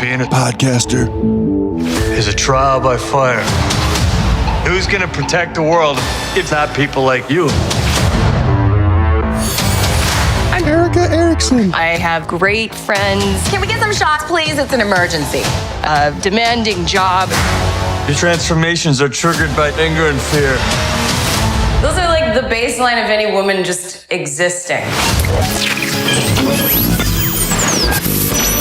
being a podcaster is a trial by fire. Who's gonna protect the world if not people like you? I'm Erika Erickson. I have great friends. Can we get some shots, please? It's an emergency. A demanding job. Your transformations are triggered by anger and fear. Those are like the baseline of any woman just existing.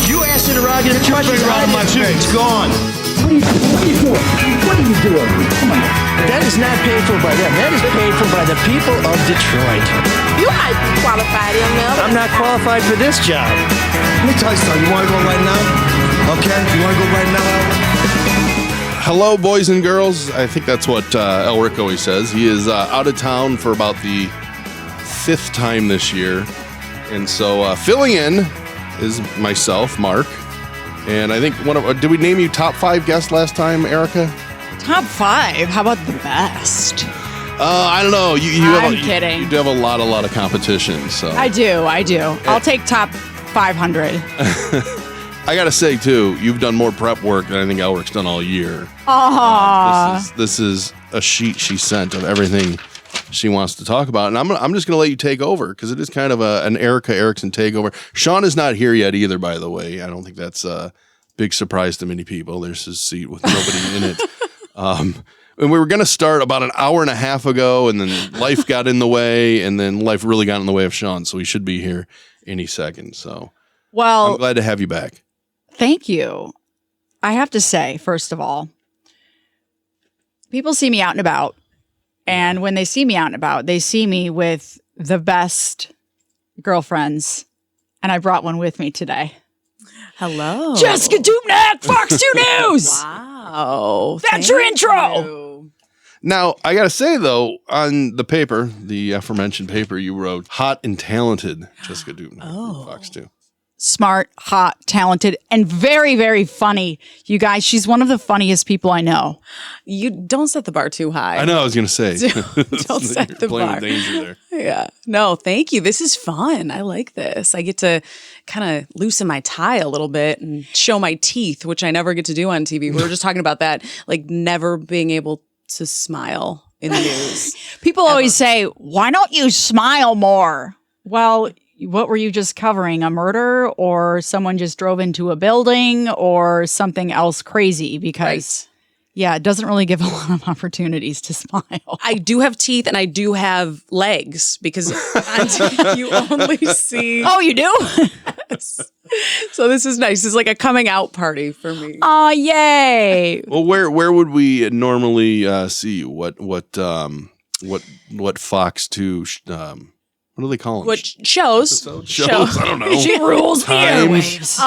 You asked interrogative questions around my face. It's gone. What are you doing? What are you doing? Come on. That is not paid for by them. That is paid for by the people of Detroit. You might be qualified, ML. I'm not qualified for this job. Let me tell you something. You want to go right now? Okay? You want to go right now? Hello, boys and girls. I think that's what Elric always says. He is out of town for about the 5th time this year. And so filling in is myself, Marc. And I think did we name you top 5 guests last time, Erika? Top 5? How about the best? I don't know. I'm kidding. You do have a lot of competition. So I do. I'll take top 500. I gotta say too, you've done more prep work than I think Elric's done all year. This is a sheet she sent of everything she wants to talk about, and I'm just gonna let you take over because it is kind of an Erika Erickson takeover. Shawn is not here yet either, by the way. I don't think that's a big surprise to many people. There's his seat with nobody in it. And we were gonna start about an hour and a half ago, and then life got in the way, and then life really got in the way of Shawn, so he should be here any second. So, well, I'm glad to have you back. Thank you. I have to say, first of all, people see me out and about. And when they see me out and about, they see me with the best girlfriends. And I brought one with me today. Hello. Jessica Dupnack, Fox 2 News. Wow. That's your intro. Now, I got to say, though, on the paper, the aforementioned paper, you wrote hot and talented Jessica Dupnack, Fox 2. Smart, hot, talented, and very, very funny. You guys, she's one of the funniest people I know. You don't set the bar too high. I know, I was going to say. Don't set the playing bar. With danger there. Yeah. No, thank you. This is fun. I like this. I get to kind of loosen my tie a little bit and show my teeth, which I never get to do on TV. We were just talking about that, like never being able to smile in the news. People always say, why don't you smile more? Well, what were you just covering? A murder or someone just drove into a building or something else crazy? Because, yeah, it doesn't really give a lot of opportunities to smile. I do have teeth and I do have legs because on TV you only see. Oh, you do? Yes. So this is nice. It's like a coming out party for me. Oh, yay. Well, where would we normally see you? What Fox 2 what do they call them? What shows? Shows. I don't know. She rules the airwaves.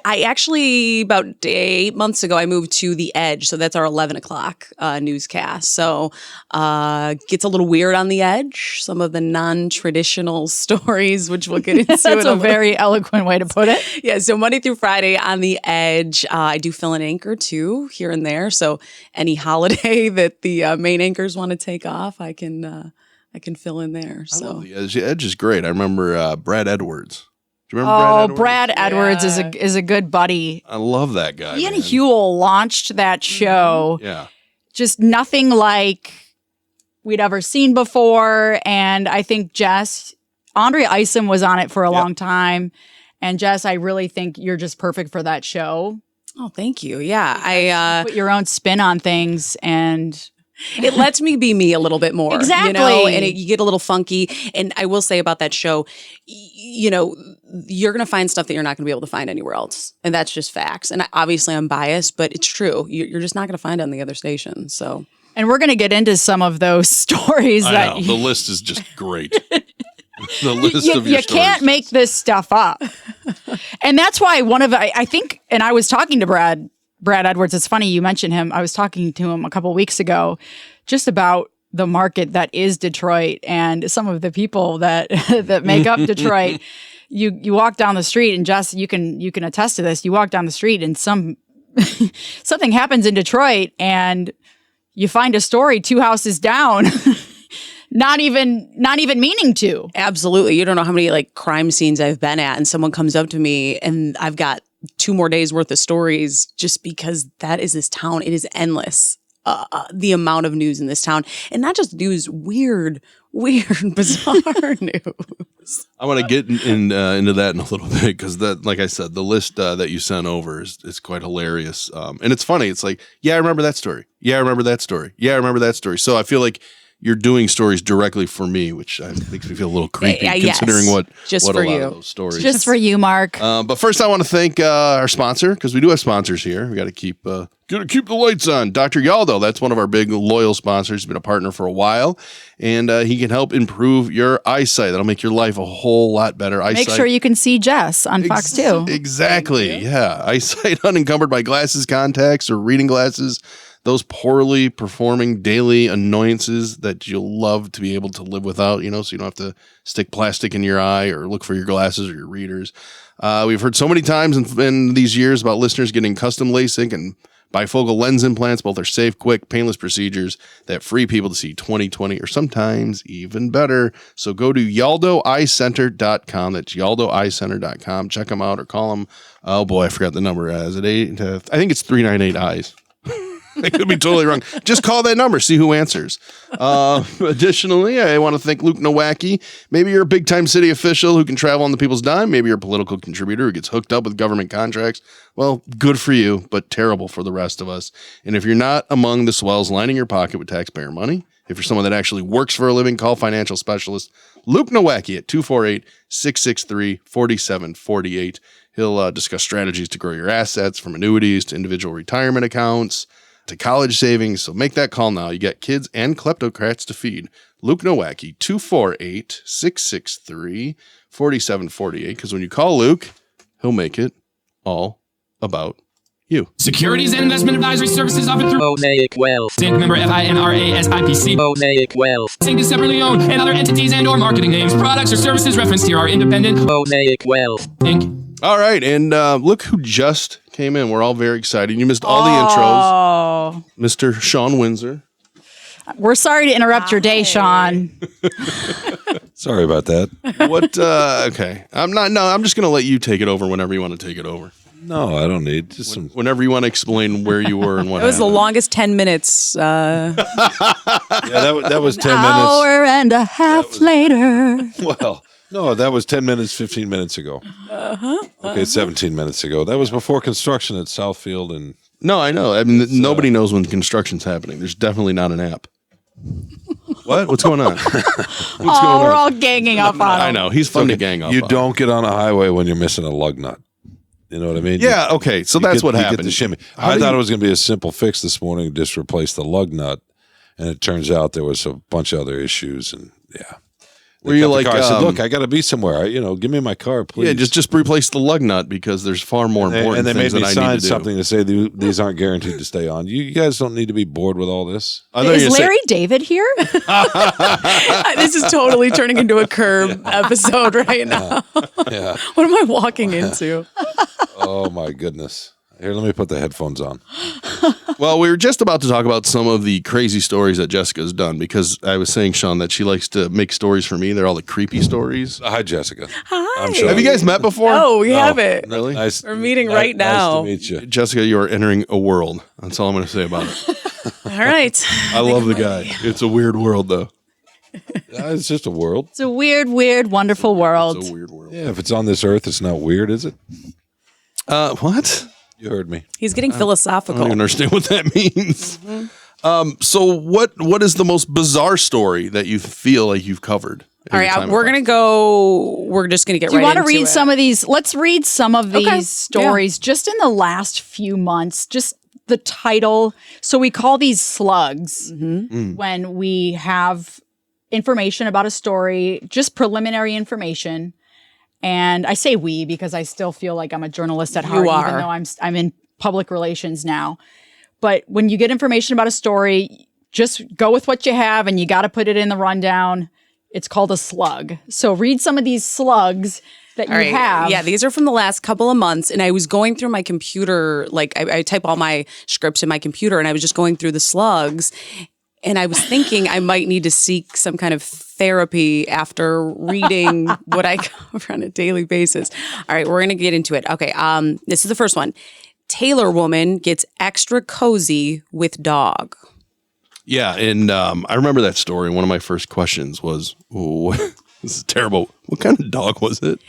I actually, about 8 months ago, I moved to The Edge. So that's our 11 o'clock newscast. So gets a little weird on The Edge. Some of the non-traditional stories, which we'll get into. That's a very eloquent way to put it. Yeah. So Monday through Friday on The Edge. I do fill an anchor too, here and there. So any holiday that the main anchors want to take off, I can fill in there. So I love the Edge is great. I remember Brad Edwards. Do you remember Brad Edwards? Brad Edwards is a good buddy. I love that guy. He and Huel launched that show. Yeah. Just nothing like we'd ever seen before. And I think Andrea Isom was on it for a long time. And Jess, I really think you're just perfect for that show. Oh, thank you. Yeah. I put your own spin on things and it lets me be me a little bit more. Exactly. You know, and you get a little funky. And I will say about that show, you know, you're going to find stuff that you're not going to be able to find anywhere else. And that's just facts. And obviously I'm biased, but it's true. You're just not going to find it on the other station. So. And we're going to get into some of those stories. I know. The list is just great. The list of your you can't make this stuff up. And that's why I think, and I was talking to Brad Edwards. It's funny you mentioned him. I was talking to him a couple weeks ago just about the market that is Detroit and some of the people that that make up Detroit. You walk down the street, and Jess, you can attest to this. You walk down the street and something happens in Detroit and you find a story 2 houses down. Not even meaning to. Absolutely. You don't know how many like crime scenes I've been at and someone comes up to me and I've got 2 more days worth of stories just because that is this town. It is endless. The amount of news in this town, and not just news, weird, bizarre news. I want to get into that in a little bit because that, like I said, the list that you sent over is quite hilarious. And it's funny. It's like, yeah, I remember that story. Yeah, I remember that story. Yeah, I remember that story. So I feel like you're doing stories directly for me, which makes me feel a little creepy considering what a lot of those stories. Just for you, Mark. But first, I want to thank our sponsor because we do have sponsors here. We got to keep the lights on. Dr. Yaldo, that's one of our big loyal sponsors. He's been a partner for a while, and he can help improve your eyesight. That'll make your life a whole lot better. Make sure you can see Jess on Fox 2. Exactly. Yeah. Eyesight unencumbered by glasses, contacts, or reading glasses. Those poorly performing daily annoyances that you'll love to be able to live without, so you don't have to stick plastic in your eye or look for your glasses or your readers. We've heard so many times in these years about listeners getting custom LASIK and bifocal lens implants. Both are safe, quick, painless procedures that free people to see 20/20 or sometimes even better. So go to yaldoeyecenter.com. That's yaldoeyecenter.com. Check them out or call them. Oh boy, I forgot the number. Is it 8? I think it's 398 eyes. I could be totally wrong. Just call that number. See who answers. Additionally, I want to thank Luke Nowacki. Maybe you're a big-time city official who can travel on the people's dime. Maybe you're a political contributor who gets hooked up with government contracts. Well, good for you, but terrible for the rest of us. And if you're not among the swells lining your pocket with taxpayer money, if you're someone that actually works for a living, call financial specialist Luke Nowacki at 248-663-4748. He'll discuss strategies to grow your assets from annuities to individual retirement accounts to college savings. So make that call now. You got kids and kleptocrats to feed. Luke Nowacki, 248-663-4748. Because when you call Luke, he'll make it all about you. Securities and investment advisory services offered through Mosaic Wealth. Inc. member FINRA SIPC. Mosaic Wealth. Inc. is separately owned, and other entities and or marketing names, products, or services referenced here are independent. Mosaic Wealth. Inc. All right, and look who just came in. We're all very excited. You missed all the intros. Mr. Shawn Windsor. We're sorry to interrupt your day, Shawn. Sorry about that. Okay. I'm just going to let you take it over whenever you want to take it over. No, I don't need. Whenever you want to explain where you were and what It was happened. the longest 10 minutes. Yeah, that was 10 minutes. Hour and a half later. Well, no, that was 10 minutes, 15 minutes ago. Okay, 17 minutes ago. That was before construction at Southfield. And No, I know. I mean, nobody knows when construction's happening. There's definitely not an app. What? What's going on? We're all ganging up on him. I know. He's fun to gang up You on. don't get on a highway when you're missing a lug nut. You know what I mean? Yeah, okay. So that's what You happened. get the shimmy. I thought it was going to be a simple fix this morning, just replace the lug nut. And it turns out there was a bunch of other issues. And yeah. Were you like, I said, look, I got to be somewhere. Give me my car, please. Yeah, just replace the lug nut because there's far more important and they things made me that I sign need to do. something to say these aren't guaranteed to stay on. You guys don't need to be bored with all this. Is Larry David here? This is totally turning into a Curb episode right now. Yeah. What am I walking into? Oh, my goodness. Here, let me put the headphones on. Well, we were just about to talk about some of the crazy stories that Jessica's done because I was saying, Shawn, that she likes to make stories for me. They're all the creepy stories. Hi, Jessica. Hi. I'm Shawn. Have you guys met before? No, we haven't. Really? We're meeting right now. Nice to meet you. Jessica, you are entering a world. That's all I'm going to say about it. All right. I love the guy. It's a weird world, though. It's just a world. It's a weird, wonderful world. It's a weird world. Yeah, if it's on this earth, it's not weird, is it? What? You heard me. He's getting I philosophical. don't even understand what that means. So what is the most bizarre story that you feel like you've covered? All right, we're going to go. We're just going to get Do you right into it. want to read some of these? Let's read some of these stories just in the last few months. Just the title. So we call these slugs when we have information about a story, just preliminary information. And I say we because I still feel like I'm a journalist at heart, even though I'm in public relations now. But when you get information about a story, just go with what you have, and you got to put it in the rundown. It's called a slug. So read some of these slugs that you have. Yeah, these are from the last couple of months. And I was going through my computer, like I type all my scripts in my computer, and I was just going through the slugs. And I was thinking I might need to seek some kind of therapy after reading what I cover on a daily basis. All right, we're going to get into it. Okay, this is the first one. Taylor woman gets extra cozy with dog. Yeah, and I remember that story. One of my first questions was, this is terrible. What kind of dog was it?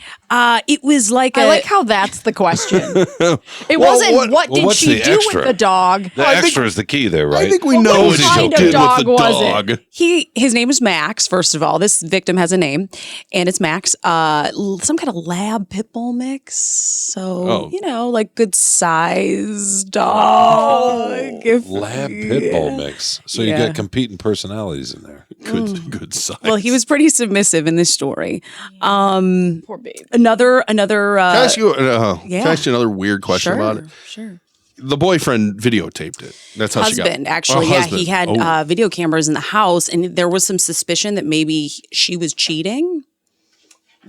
It was like I like how that's the question. It wasn't what did she do with the dog? The extra is the key there, right? I think we know what he did with the dog. His name is Max, first of all. This victim has a name, and it's Max. Some kind of lab pit bull mix. So, like good size dog. Lab pit bull mix. So you got competing personalities in there. Good size. Well, he was pretty submissive in this story. Poor babe. Another. Can I ask you? Can I ask you another weird question about it? Sure. The boyfriend videotaped it. That's how she got it. Actually, he had video cameras in the house, and there was some suspicion that maybe she was cheating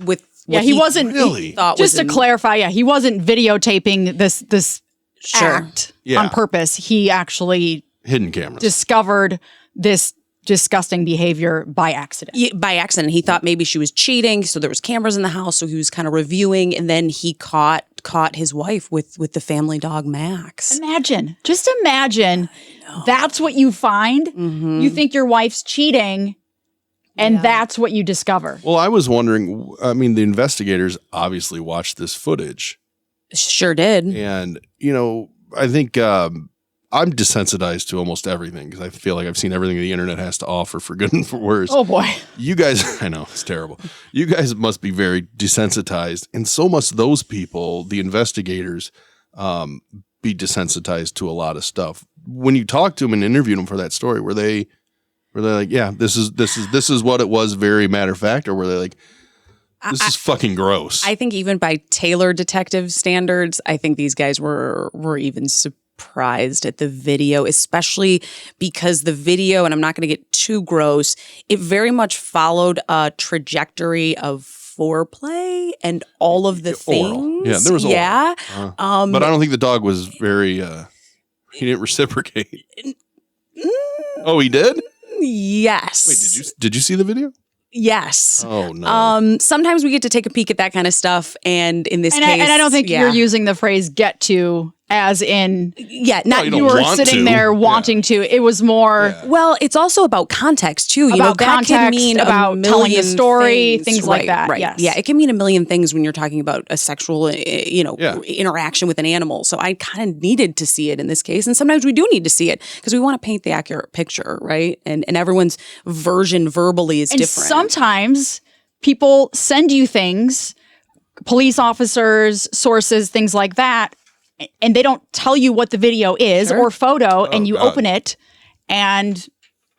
with. He wasn't really. Just to clarify, he wasn't videotaping this act on purpose. He actually hidden cameras discovered this disgusting behavior by accident. By accident. He thought maybe she was cheating, so there was cameras in the house, so he was kind of reviewing, and then he caught his wife with the family dog Max. Just imagine that's what you find. Mm-hmm. You think your wife's cheating, and that's what you discover. Well, I was wondering, the investigators obviously watched this footage. Sure did. And, I think I'm desensitized to almost everything because I feel like I've seen everything the internet has to offer for good and for worse. Oh, boy. You guys, I know, it's terrible. You guys must be very desensitized. And so must those people, the investigators, be desensitized to a lot of stuff. When you talked to them and interviewed them for that story, were they like, yeah, this is what it was, very matter of fact, or were they like, this is fucking gross? I think even by Taylor detective standards, I think these guys were even surprised at the video, especially because the video, and I'm not going to get too gross, it very much followed a trajectory of foreplay and all of the things. Yeah, there was but I don't think the dog was very, he didn't reciprocate. Oh, he did? Yes. Wait, did you see the video? Yes. Oh, no. Sometimes we get to take a peek at that kind of stuff. And in this case. And I don't think you're using the phrase get to as in. Yeah. Not you were sitting there wanting to. It was more. Yeah. Well, it's also about context too. That can mean about telling a story, things like that. Right. Yes. Yeah. It can mean a million things when you're talking about a sexual, interaction with an animal. So I kind of needed to see it in this case. And sometimes we do need to see it because we want to paint the accurate picture. Right. And everyone's version verbally is different. Sometimes people send you things, police officers, sources, things like that, and they don't tell you what the video is or photo, and you open it and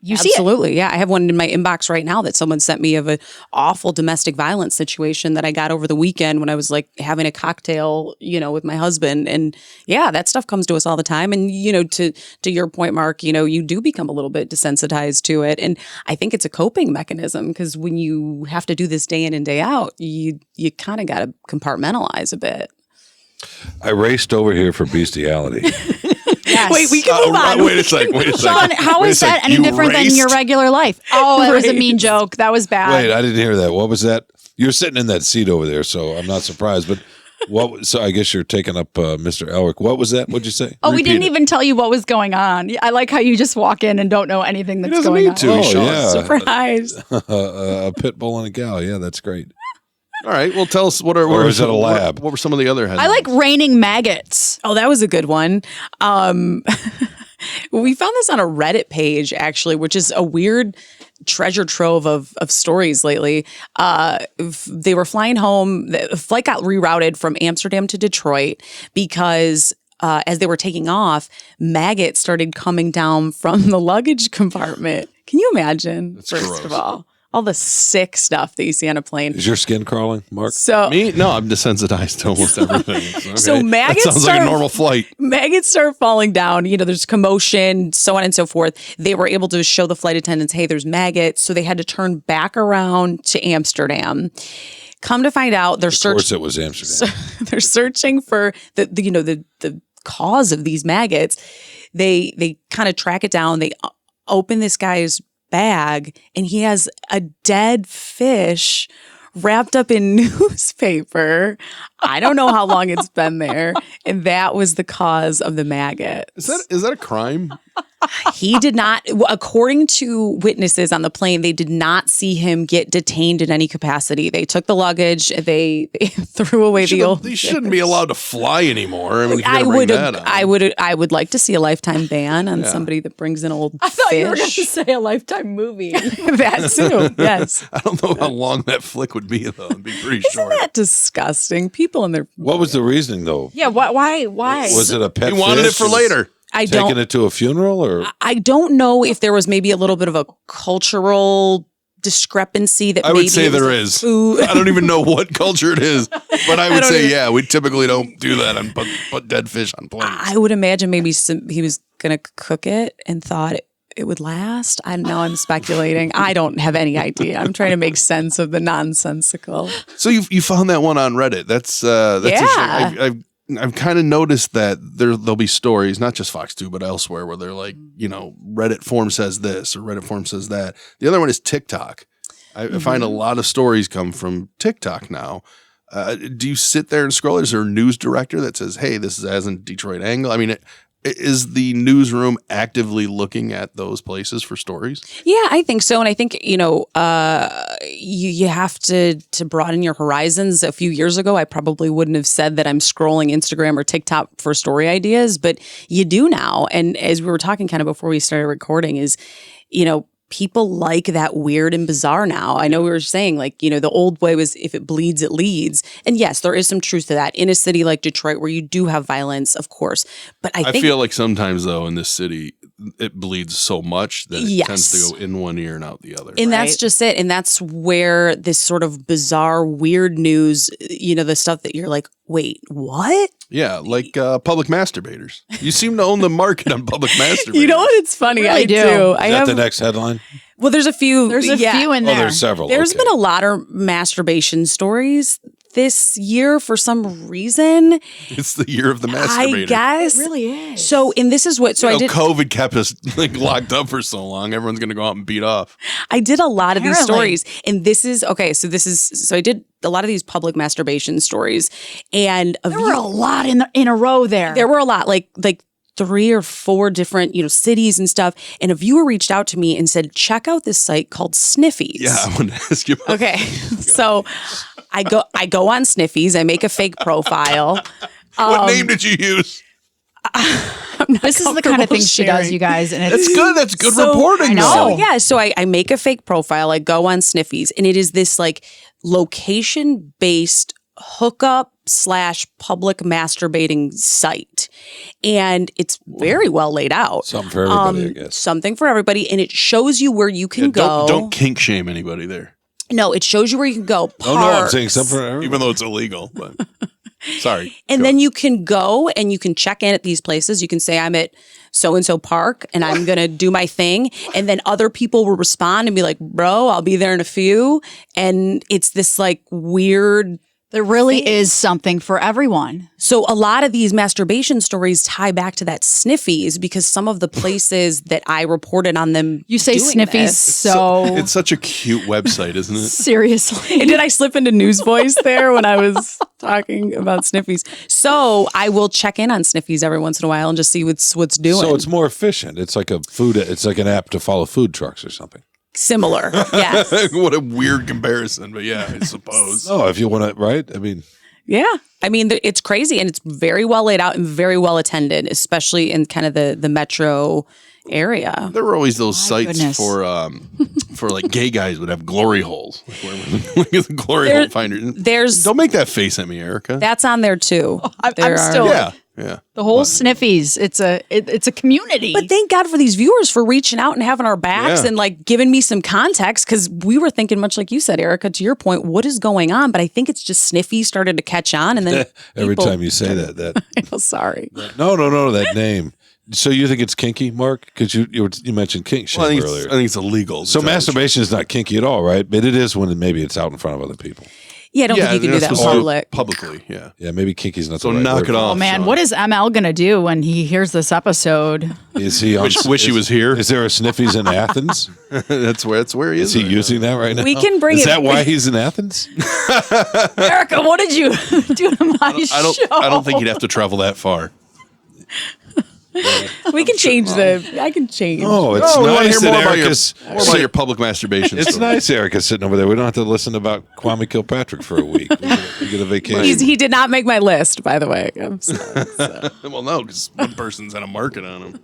you see it. Absolutely. Yeah. I have one in my inbox right now that someone sent me of an awful domestic violence situation that I got over the weekend when I was like having a cocktail, with my husband. And yeah, that stuff comes to us all the time. And, to your point, Mark, you do become a little bit desensitized to it. And I think it's a coping mechanism because when you have to do this day in and day out, you kind of got to compartmentalize a bit. I raced over here for bestiality. Yes. Wait, we can move on. Wait a second. Shawn, how is that any different than your regular life? Oh, that was a mean joke. That was bad. Wait, I didn't hear that. What was that? You're sitting in that seat over there, so I'm not surprised. But so I guess you're taking up Mr. Elric. What was that? What'd you say? Oh, we didn't even tell you what was going on. I like how you just walk in and don't know anything that's going on. Yeah. Surprise. A pit bull and a gal. Yeah, that's great. All right. Well, tell us or is it a lab? What were some of the other headlines? I like raining maggots. Oh, that was a good one. We found this on a Reddit page, actually, which is a weird treasure trove of stories lately. They were flying home. The flight got rerouted from Amsterdam to Detroit because as they were taking off, maggots started coming down from the luggage compartment. Can you imagine? That's first gross. of all the sick stuff that you see on a plane. Is your skin crawling, Mark? So me? No, I'm desensitized to almost everything. Okay. So maggots that sounds like a normal flight. Maggots start falling down. There's commotion, so on and so forth. They were able to show the flight attendants, hey, there's maggots. So they had to turn back around to Amsterdam. Come to find out, they're searching. Of course, it was Amsterdam. They're searching for the cause of these maggots. They kind of track it down. They open this guy's bag and he has a dead fish wrapped up in newspaper. I don't know how long it's been there. And that was the cause of the maggots. Is that a crime? He did not, according to witnesses on the plane, they did not see him get detained in any capacity. They took the luggage, they threw away the old. They shouldn't be allowed to fly anymore. I mean, if you're I gonna bring would, that up. I would like to see a lifetime ban on somebody that brings an old I thought fish. you were going to say a Lifetime movie. That too, yes. I don't know how long that flick would be, though. It'd be pretty short. Isn't that disgusting? People in their. What was the reasoning, though? Yeah, why? Was it a pet He wanted it fish for and later. taking it to a funeral, or I don't know if there was maybe a little bit of a cultural discrepancy that I maybe would say it was there a is. food. I don't even know what culture it is, but I would say, we typically don't do that and put dead fish on planes. I would imagine maybe he was going to cook it and thought it would last. I don't know. I'm speculating. I don't have any idea. I'm trying to make sense of the nonsensical. So you found that one on Reddit. That's interesting. I've kind of noticed that there'll be stories, not just Fox 2, but elsewhere, where they're like, Reddit form says this or Reddit form says that. The other one is TikTok. I find a lot of stories come from TikTok now. Do you sit there and scroll? Is there a news director that says, hey, this is as in Detroit angle? I mean, is the newsroom actively looking at those places for stories? Yeah, I think so. And I think, you have to broaden your horizons. A few years ago, I probably wouldn't have said that I'm scrolling Instagram or TikTok for story ideas, but you do now. And as we were talking kind of before we started recording is, people like that weird and bizarre now. I know we were saying the old way was if it bleeds, it leads. And yes, there is some truth to that in a city like Detroit where you do have violence, of course. But I think feel like sometimes though in this city, it bleeds so much that it tends to go in one ear and out the other. And that's just it. And that's where this sort of bizarre, weird news, the stuff that you're like, wait, what? Yeah, like public masturbators. You seem to own the market on public masturbators. You know what? It's funny. Really I do. is that the next headline? Well, there's a few. There's a few in there. Oh, there's several. There's been a lot of masturbation stories this year for some reason. It's the year of the masturbator. I guess. It really is. So, and this is what, I did. COVID kept us locked up for so long. Everyone's going to go out and beat off. I did a lot of these Apparently. stories. And this is, so I did a lot of these public masturbation stories. And there were a lot in a row there. There were a lot, like 3 or 4 different, cities and stuff. And a viewer reached out to me and said, check out this site called Sniffies. Yeah, I wanted to ask you about Okay. So I go on Sniffies. I make a fake profile. What name did you use? This is the kind of thing she does, you guys. And That's good. That's good reporting. I know. So yeah, so I make a fake profile. I go on Sniffies, and it is this location-based hookup / public masturbating site. And it's very well laid out. Something for everybody, I guess. Something for everybody. And it shows you where you can go. Don't kink shame anybody there. No, it shows you where you can go. Oh, no, I'm saying something for everybody. Even though it's illegal, but sorry. And then you can go and you can check in at these places. You can say, I'm at so-and-so park and I'm going to do my thing. And then other people will respond and be like, bro, I'll be there in a few. And it's this weird... There really is something for everyone. So a lot of these masturbation stories tie back to that Sniffies because some of the places that I reported on them. You say doing Sniffies, this. so it's such a cute website, isn't it? Seriously. And did I slip into news voice there when I was talking about Sniffies? So I will check in on Sniffies every once in a while and just see what's doing. So it's more efficient. It's like it's like an app to follow food trucks or something. Similar, yes. What a weird comparison, but yeah, I suppose. Oh, if you want to, right? I mean, yeah. I mean, it's crazy and it's very well laid out and very well attended, especially in kind of the metro area. There were always those sites for gay guys would have glory holes. The glory hole finder. Don't make that face at me, Erica. That's on there too. I'm still. Yeah. The whole Sniffies. It's a community. But thank God for these viewers for reaching out and having our backs and giving me some context because we were thinking much like you said, Erica, to your point, what is going on? But I think it's just Sniffies started to catch on and then every time you say that I feel sorry. No, that name. So you think it's kinky, Mark? Because you mentioned kink shame earlier. I think it's illegal. So masturbation is not kinky at all, right? But it is when maybe it's out in front of other people. Yeah, I don't think you can do that in public. Publicly, yeah. Yeah, maybe kinky's not So the right knock word it for off. Oh man, Shawn. what is ML gonna do when he hears this episode? Is he on, Wish he was here. Is there a Sniffies in Athens? That's where he is. Is he using that right now? We can bring Is it- that why he's in Athens? Erica, what did you do to my show? I don't think he'd have to travel that far. We can change I can change. Oh, it's we want to nice hear that more about Erica's. more about your public masturbation. It's story. nice Erica's sitting over there. We don't have to listen about Kwame Kilpatrick for a week. We get a vacation. He did not make my list, by the way. I'm sorry. Well, no, because one person's had a market on him.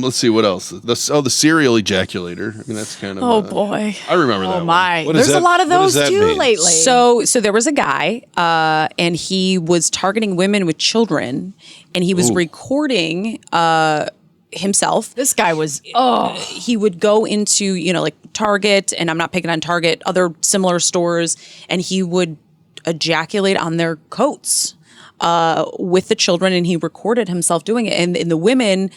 Let's see what else. The serial ejaculator. I mean, that's kind of. Oh boy. I remember that. Oh my! What does There's a that- lot of what does those that too mean? lately. So there was a guy, and he was targeting women with children, and he was recording himself. This guy was He would go into like Target, and I'm not picking on Target, other similar stores, and he would ejaculate on their coats with the children, and he recorded himself doing it, and the women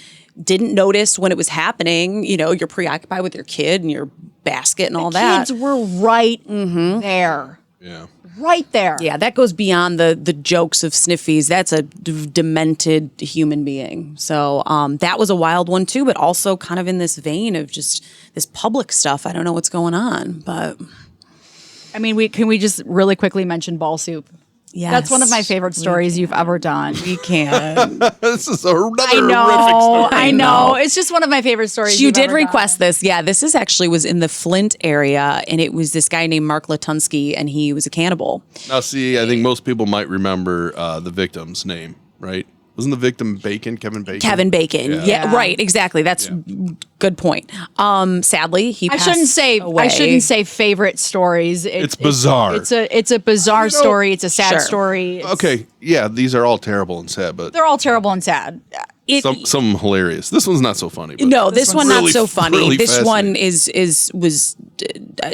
didn't notice when it was happening. You're preoccupied with your kid and your basket and all that. kids were right there. Yeah. Right there. Yeah, that goes beyond the jokes of sniffies. That's a demented human being. So that was a wild one too, but also kind of in this vein of just this public stuff. I don't know what's going on, but I mean, can we just really quickly mention ball soup? yeah, That's one of my favorite stories you've ever done. We can. This is another I horrific know. story. I know. It's just one of my favorite stories. You you've did ever request this. Yeah, this is actually was in the Flint area, and it was this guy named Marc Latunsky, and he was a cannibal. Now, see, I think most people might remember the victim's name, right? Wasn't the victim Kevin Bacon? Kevin Bacon. Yeah. Yeah, right. Exactly. That's good point. Sadly, he I passed shouldn't say favorite stories. It's bizarre. It's a bizarre story. It's a sad Sure. story. Okay, yeah, these are all terrible and sad, but They're all terrible and sad. some hilarious. This one's not so funny. But No, this one really- not so funny. really This one fascinating. was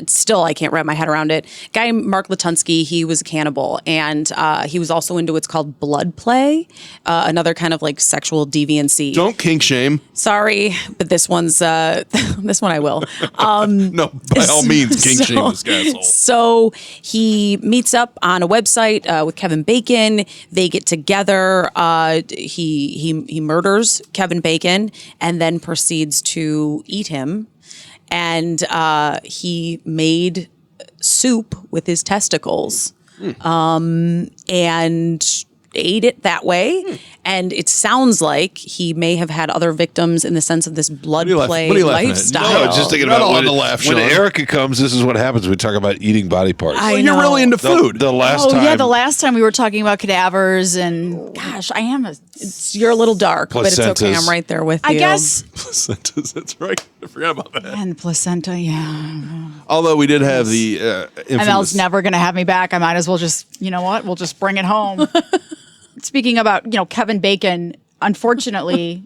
still I can't wrap my head around it. Guy Marc Latunsky, he was a cannibal, and he was also into what's called blood play, another kind of like sexual deviancy. Don't kink shame. Sorry, but this one's this one I will. No, by all means, kink shame this guy asshole. So he meets up on a website with Kevin Bacon. They get together. He murders Kevin Bacon and then proceeds to eat him. And he made soup with his testicles and ate it that way. And it sounds like he may have had other victims in the sense of this blood play what are you laughing at? lifestyle. No, just thinking Not about all when, to laugh, when Shawn. Erica comes, this is what happens. We talk about eating body parts. I You're know. really into food. The last time. Yeah, the last time we were talking about cadavers, and gosh, I am You're a little dark, but it's okay. Placentas. I'm right there with you. I guess, Placentas, that's right. I forgot about that. and placenta, yeah. Although we did have the infamous. ML's never going to have me back. I might as well just, you know what? We'll just bring it home. Speaking about, Kevin Bacon, unfortunately,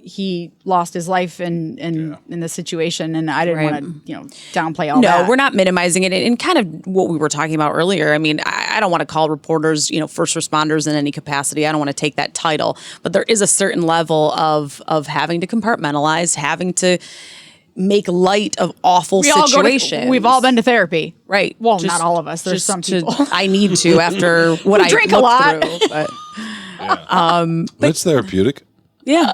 he lost his life in this situation, and I didn't want to, downplay all that. No, we're not minimizing it. And kind of what we were talking about earlier. I mean, I don't want to call reporters, first responders in any capacity. I don't want to take that title, but there is a certain level of having to compartmentalize, having to make light of awful situations. We've all been to therapy, right? Well, Just- not all of us. There's just some to- people. I need to after what We I drink a looked lot. through, but That's therapeutic. yeah.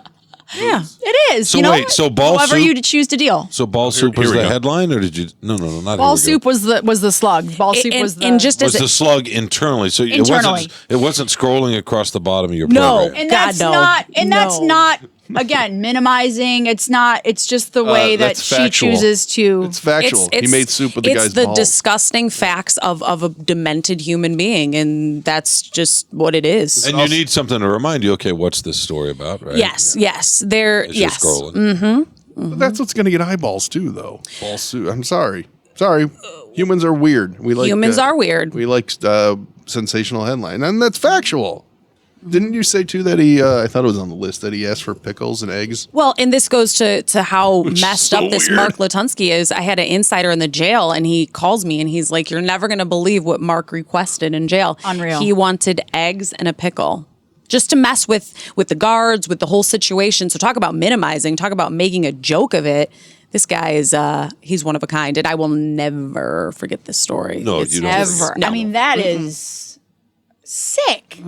Yeah, it is. So you know wait, what? so ball however soup- you choose to deal. So ball soup here was we the go. headline, or did you? No, not Ball here we soup was the slug. Ball soup And- was the and just was as the slug internally. So Internally. it wasn't scrolling across the bottom of your No. program. and God, that's no. not that's No. not again minimizing. It's not. It's just the way that that's she factual. chooses to. It's factual. He made soup with the it's guy's the balls. disgusting facts of a demented human being, and that's just what it is. And you need something to remind you. Okay, what's this story about? Right? Yes. There. As you're Yes. scrolling. But that's what's going to get eyeballs too, though. Ball soup. I'm sorry. Humans are weird. We like Humans are weird. We like sensational headline, and that's factual. Didn't you say too that he? I thought it was on the list that he asked for pickles and eggs. Well, and this goes to how messed so up this weird. Marc Latunsky is. I had an insider in the jail, and he calls me, and he's like, "You're never going to believe what Marc requested in jail. Unreal. He wanted eggs and a pickle." Just to mess with the guards, with the whole situation. So talk about minimizing, talk about making a joke of it. This guy is he's one of a kind, and I will never forget this story. No, It's you don't. Ever. No. I mean, that is sick.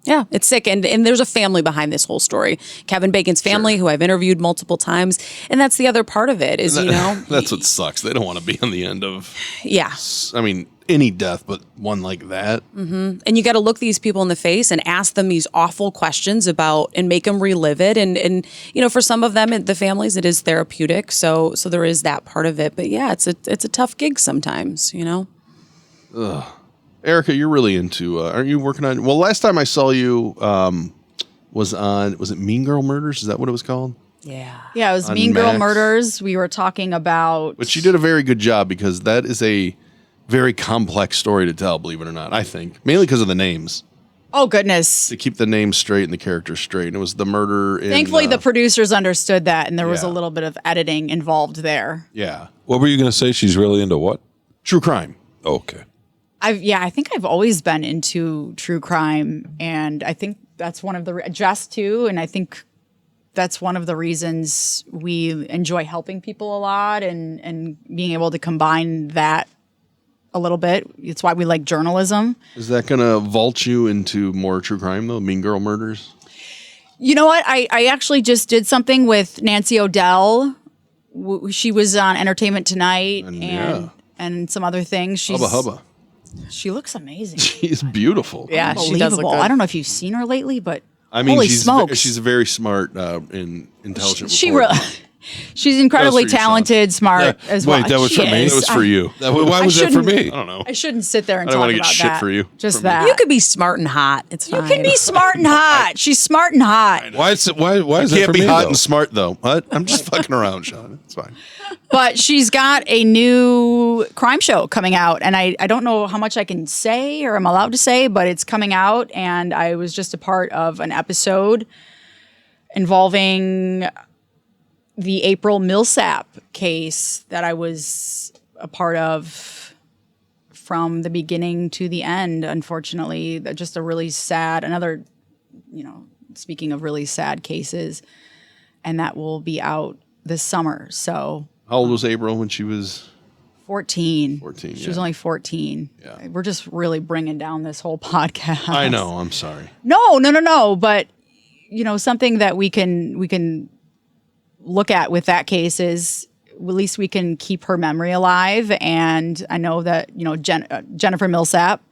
Yeah, it's sick. And there's a family behind this whole story. Kevin Bacon's family, who I've interviewed multiple times. And that's the other part of it is, That's what sucks. They don't want to be on the end of, yeah. I mean, any death, but one like that. And you got to look these people in the face and ask them these awful questions about and make them relive it. And for some of them, the families, it is therapeutic. So there is that part of it. But yeah, it's a tough gig sometimes, Ugh. Erika, you're really into, aren't you working on, well, last time I saw you was it Mean Girl Murders? Is that what it was called? Yeah. Yeah, it was On Mean Girl Max. Murders. We were talking about. But you did a very good job because that is a very complex story to tell, believe it or not, I think. Mainly because of the names. Oh, goodness. To keep the names straight and the characters straight. And it was the murder in... Thankfully, the producers understood that, and there was a yeah. little bit of editing involved there. Yeah. What were you going to say? She's really into what? True crime. Okay. I think I've always been into true crime, and I think that's one of the Jess too, and I think that's one of the reasons we enjoy helping people a lot and being able to combine that a little bit. It's why we like journalism. Is that going to vault you into more true crime though? Mean Girl Murders? You know what? I actually just did something with Nancy O'Dell. She was on Entertainment Tonight and some other things. She's Hubba. She looks amazing. She's beautiful. Yeah, she does look good. I don't know if you've seen her lately, but I mean, holy she's smokes. she's very smart and intelligent. She reporter. really, she's incredibly That was for you, talented, smart as well. Wait, that was She for me? is. That was for you. Why was that for me? I don't know. I shouldn't sit there and I don't talk wanna about get shit that. for you. Just from me. that. You could be smart and hot. It's fine. You can be smart and hot. She's smart and hot. Why is it? Why is You it can't for be me, hot though? and smart though. What? I'm just fucking around, Shawn. It's fine. But she's got a new crime show coming out, and I don't know how much I can say or I'm allowed to say, but it's coming out, and I was just a part of an episode involving the April Millsap case that I was a part of from the beginning to the end. Unfortunately, just a really sad, speaking of really sad cases, and that will be out this summer. So How old was April when she was 14. 14? She was only 14. Yeah. We're just really bringing down this whole podcast. I know. I'm sorry. No. But something that we can look at with that case is at least we can keep her memory alive. And I know that Jennifer Millsap,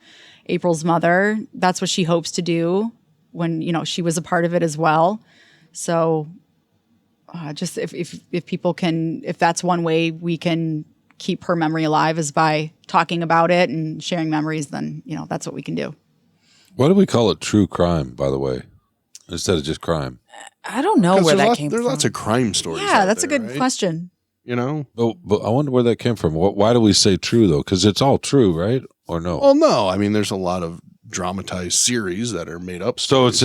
April's mother, that's what she hopes to do when she was a part of it as well. So just if people can, if that's one way we can keep her memory alive is by talking about it and sharing memories, then that's what we can do. Why do we call it true crime, by the way, instead of just crime? I don't know where that came from. There's lots of crime stories. Yeah, that's there, a good right? question. But I wonder where that came from. Why do we say true though? Because it's all true, right? Or no? Well, no. I mean, there's a lot of dramatized series that are made up. So it's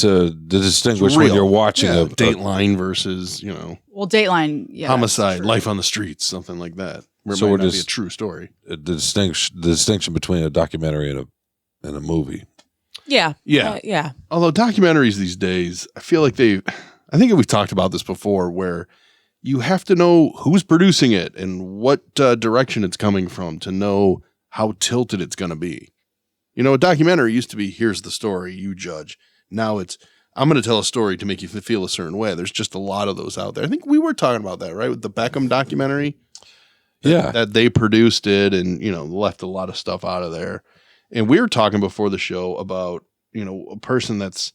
to distinguish when you're watching a Dateline versus Well, Dateline, Homicide, Life on the Streets, something like that. Where So it we're might not be a just- true story. the distinction between a documentary and a movie. Yeah. Yeah. Yeah. Although documentaries these days, I feel like I think we've talked about this before, where you have to know who's producing it and what direction it's coming from to know how tilted it's going to be. A documentary used to be, here's the story, you judge. Now it's, I'm going to tell a story to make you feel a certain way. There's just a lot of those out there. I think we were talking about that, right? With the Beckham documentary. Yeah. That they produced it and, left a lot of stuff out of there. And we were talking before the show about, a person that's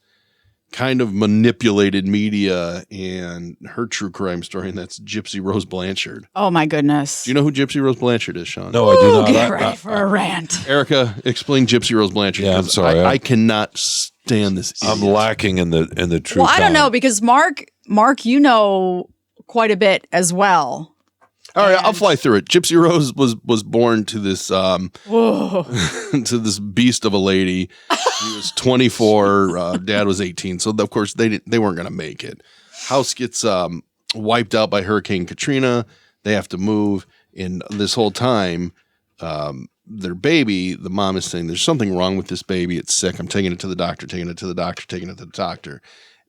kind of manipulated media and her true crime story, and that's Gypsy Rose Blanchard. Oh my goodness. Do you know who Gypsy Rose Blanchard is, Shawn? No, I do not. Get ready for a rant. Erika, explain Gypsy Rose Blanchard. Yeah, I'm 'cause sorry. I cannot stand this. I'm idiot. lacking in the true. Well, I don't crime. know because Mark, you know quite a bit as well. All right, I'll fly through it. Gypsy Rose was born to this Whoa. to this beast of a lady. She was 24. Dad was 18. So of course they weren't going to make it. House gets wiped out by Hurricane Katrina. They have to move. And this whole time, their baby, the mom is saying, "There's something wrong with this baby. It's sick. I'm taking it to the doctor. Taking it to the doctor. Taking it to the doctor."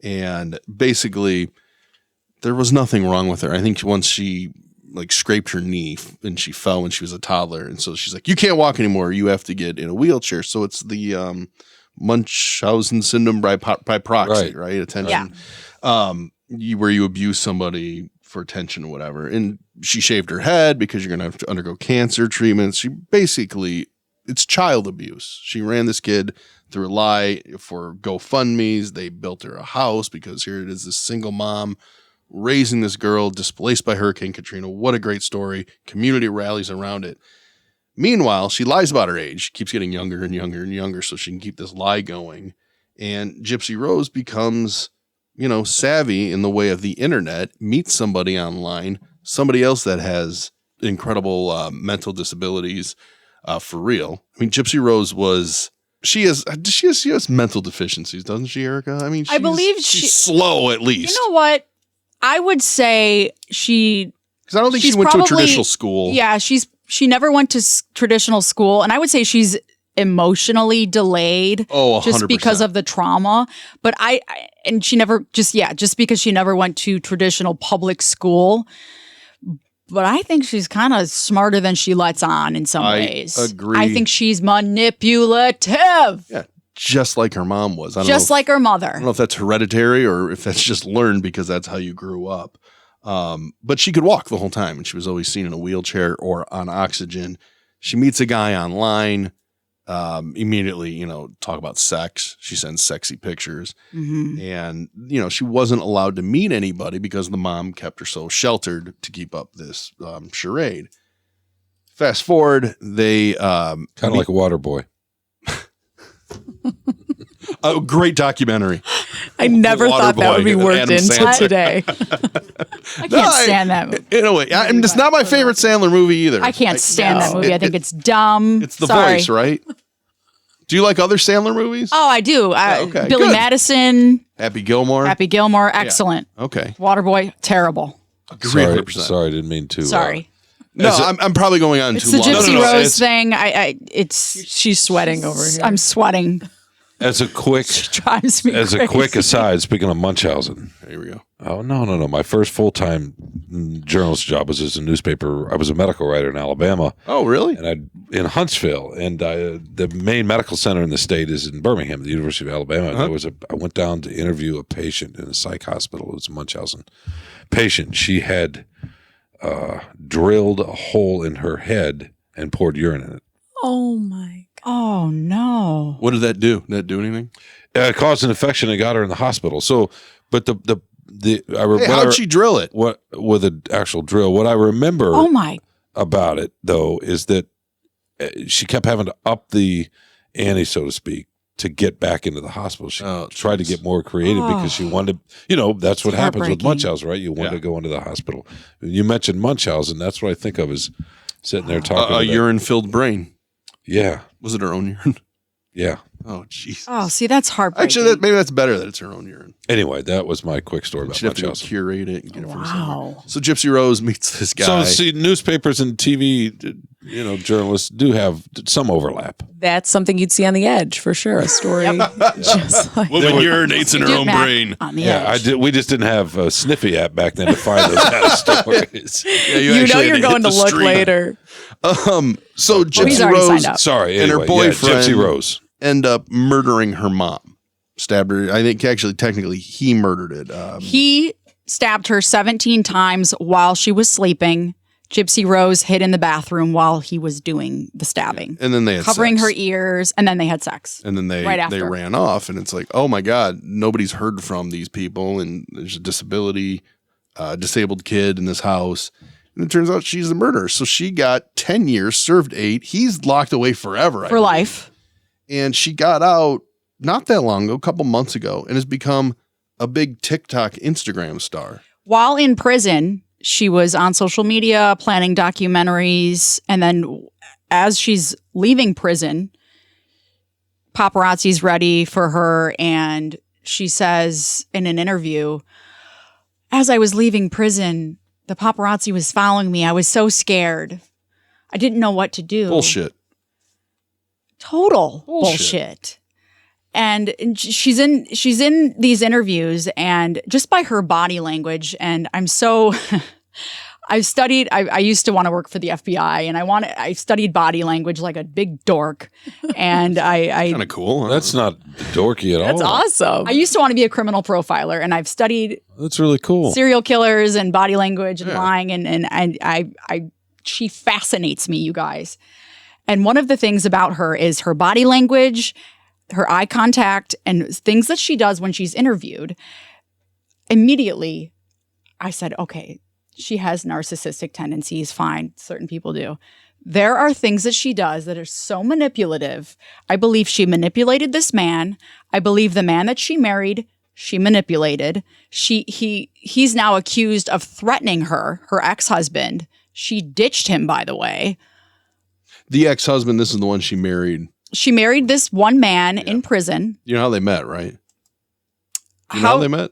And basically, there was nothing wrong with her. I think once she like scraped her knee and she fell when she was a toddler. And so she's like, you can't walk anymore. You have to get in a wheelchair. So it's the Munchausen syndrome by proxy, right? Attention. Where you abuse somebody for attention or whatever. And she shaved her head because you're going to have to undergo cancer treatments. She basically, it's child abuse. She ran this kid through a lie for GoFundMes. They built her a house because here it is, this single mom raising this girl displaced by Hurricane Katrina. What a great story. Community rallies around it. Meanwhile, she lies about her age, keeps getting younger and younger and younger so she can keep this lie going. And Gypsy Rose becomes, savvy in the way of the internet, meets somebody online, somebody else that has incredible mental disabilities for real. I mean, Gypsy Rose she has mental deficiencies, doesn't she, Erika? I mean, I believe she's slow at least. You know what? I would say because I don't think she went to a traditional school. Yeah, she never went to traditional school, and I would say she's emotionally delayed. Oh, 100%. Just because of the trauma. But she never just because she never went to traditional public school. But I think she's kind of smarter than she lets on in some ways. I agree. I think she's manipulative. Yeah. Just like her mom was. Like her mother. I don't know if that's hereditary or if that's just learned because that's how you grew up. But she could walk the whole time, and she was always seen in a wheelchair or on oxygen. She meets a guy online, immediately, talk about sex. She sends sexy pictures. Mm-hmm. And, she wasn't allowed to meet anybody because the mom kept her so sheltered to keep up this charade. Fast forward, they kind of like a water boy. A great documentary. I never thought that would be worked into today. I can't stand that movie. In a way, it's not my favorite Sandler movie either. I can't stand that movie. I think it's dumb. It's The Voice, right? Do you like other Sandler movies? Oh, I do. Okay, Billy good. Madison. Happy Gilmore, excellent. Yeah. Okay. Waterboy, terrible. Agree 100%. Sorry, I didn't mean to. Sorry. No, I'm probably going on It's too the long. Gypsy Rose thing. She's sweating over here. I'm sweating. As a quick drives me crazy. A quick aside, speaking of Munchausen. Here we go. Oh, no. My first full-time journalist job was as a newspaper. I was a medical writer in Alabama. Oh, really? And in Huntsville. And the main medical center in the state is in Birmingham, the University of Alabama. And I went down to interview a patient in a psych hospital. It was a Munchausen patient. She had drilled a hole in her head and poured urine in it. Oh, my God. Oh, no. What did that do? Did that do anything? It caused an infection and got her in the hospital. So, but how'd she drill it? What with an actual drill? What I remember about it though is that she kept having to up the ante, so to speak, to get back into the hospital. She tried to get more creative because she wanted, that's what happens with Munchausen, right? You want to go into the hospital. You mentioned Munchausen. That's what I think of as sitting there talking about a urine-filled brain. Yeah. Was it her own urine? Yeah. Oh, jeez. Oh, see, that's heartbreaking. Actually, maybe that's better that it's her own urine. Anyway, that was my quick story about She'd have Munchausen. to curate it and get it from somewhere. So Gypsy Rose meets this guy. So, see, newspapers and TV, journalists do have some overlap. That's something you'd see on The Edge for sure. A story just like woman urinates in her own brain. We just didn't have a Sniffy app back then to find those kind of stories. Yeah, you're going to look later. So Gypsy Rose, sorry, and her boyfriend, Gypsy Rose, end up murdering her mom. Stabbed her. I think actually, technically, he murdered it. He stabbed her 17 times while she was sleeping. Gypsy Rose hid in the bathroom while he was doing the stabbing. And then they had covering sex. her ears, and then they had sex. And then they ran off, and it's like, oh my God, nobody's heard from these people, and there's a disabled kid in this house. And it turns out she's the murderer. So she got 10 years, served 8. He's locked away forever. For life. And she got out not that long ago, a couple months ago, and has become a big TikTok, Instagram star. While in prison, she was on social media planning documentaries. And then as she's leaving prison, paparazzi's ready for her. And she says in an interview, as I was leaving prison, the paparazzi was following me. I was so scared. I didn't know what to do. Bullshit. Total bullshit. And she's in these interviews, and just by her body language, and I'm so I've studied. I used to want to work for the FBI, and I studied body language like a big dork. And I kind of cool. Huh? That's not dorky at all. That's awesome. I used to want to be a criminal profiler, and I've studied. That's really cool. Serial killers and body language and lying, and she fascinates me, you guys. And one of the things about her is her body language, her eye contact, and things that she does when she's interviewed. Immediately, I said, okay, she has narcissistic tendencies. Fine. Certain people do. There are things that she does that are so manipulative. I believe she manipulated this man. I believe the man that she married, she manipulated. He's now accused of threatening her ex-husband. She ditched him, by the way. The ex-husband, this is the one she married. She married this one man in prison. You know how they met, right? You know how they met?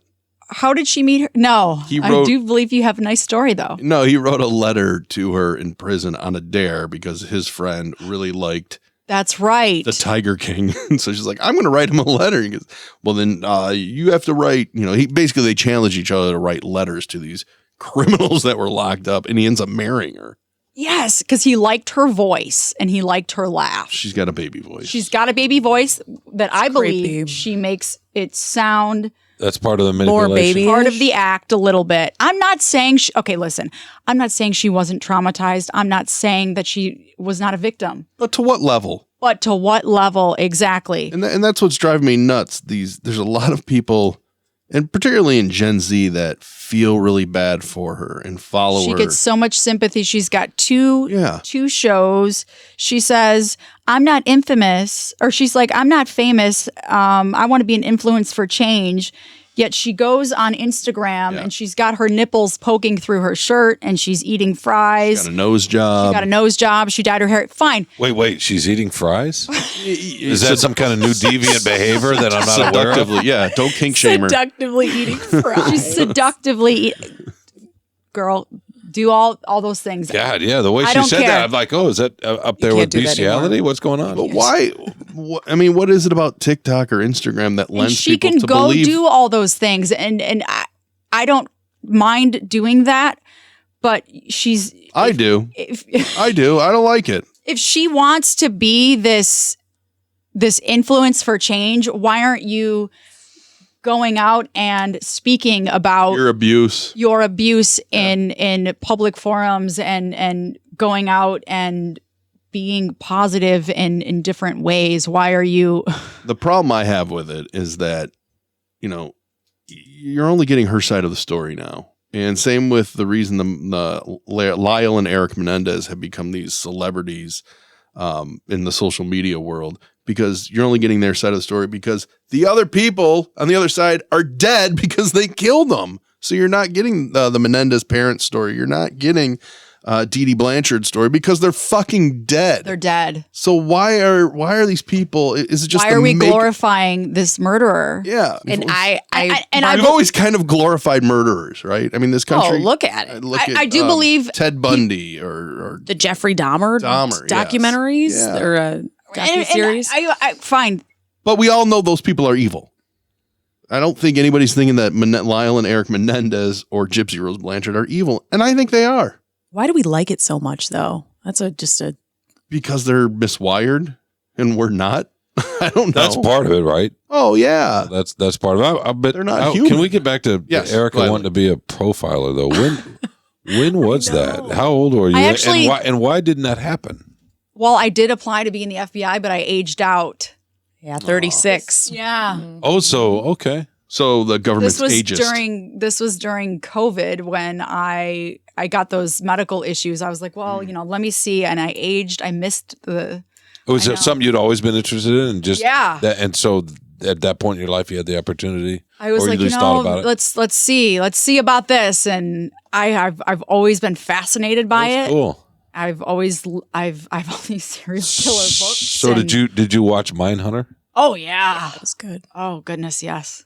How did she meet her? No. I do believe you have a nice story, though. No, he wrote a letter to her in prison on a dare because his friend really liked That's right. the Tiger King. And so she's like, I'm going to write him a letter. He goes, well, then you have to write, they challenge each other to write letters to these criminals that were locked up, and he ends up marrying her. Yes, because he liked her voice and he liked her laugh. She's got a baby voice. She's got a baby voice that I believe she makes it sound... That's part of the manipulation. More baby. Part of the act a little bit. I'm not saying, I'm not saying she wasn't traumatized. I'm not saying that she was not a victim. But to what level? Exactly. And that's what's driving me nuts. There's a lot of people, and particularly in Gen Z, that feel really bad for her and follow her. She gets so much sympathy. She's got two shows. She says, I'm not infamous, or she's like, I'm not famous. I want to be an influence for change. Yet she goes on Instagram and she's got her nipples poking through her shirt and she's eating fries. She's got a nose job. She dyed her hair. Fine. Wait. She's eating fries? Is that some kind of new deviant behavior that I'm not aware of? Yeah, don't kink shame her. Seductively eating fries. She's seductively girl, do all those things. God, yeah. The way she said that, I'm like, oh, is that up there with bestiality? What's going on? But why? I mean, what is it about TikTok or Instagram that lends people to believe? She can go do all those things, and I don't mind doing that, but I do. I don't like it. If she wants to be this influence for change, why aren't you going out and speaking about your abuse in public forums and going out and being positive in different ways? Why are you? The problem I have with it is that, you're only getting her side of the story now. And same with the reason the Lyle and Eric Menendez have become these celebrities in the social media world, because you're only getting their side of the story because the other people on the other side are dead because they killed them. So you're not getting the Menendez parents story. You're not getting Dee Dee Blanchard's story because they're fucking dead. They're dead. So why are these people? Is it just why are we glorifying this murderer? Yeah, and we've always kind of glorified murderers, right? I mean, this country. Oh, look at it. I do believe Ted Bundy or the Jeffrey Dahmer documentaries or docuseries. Fine, but we all know those people are evil. I don't think anybody's thinking that Lyle and Eric Menendez or Gypsy Rose Blanchard are evil, and I think they are. Why do we like it so much, though? That's because they're miswired and we're not. I don't know. That's part of it, right? Oh yeah, that's part of it. But they're not human. Can we get back to Erika wanting to be a profiler though? When was that? How old were you? And why didn't that happen? Well, I did apply to be in the FBI, but I aged out. Yeah, 36. Yeah. Oh, so okay. So the government's ageist. This was during COVID when I got those medical issues. I was like, well, let me see. And I aged. I missed the. Was it something you'd always been interested in? And just and so at that point in your life, you had the opportunity. I was like, let's see about this. And I've always been fascinated by it. Cool. I've all these serial killer books. So did you watch Mindhunter? Oh yeah, that was good. Oh goodness, yes.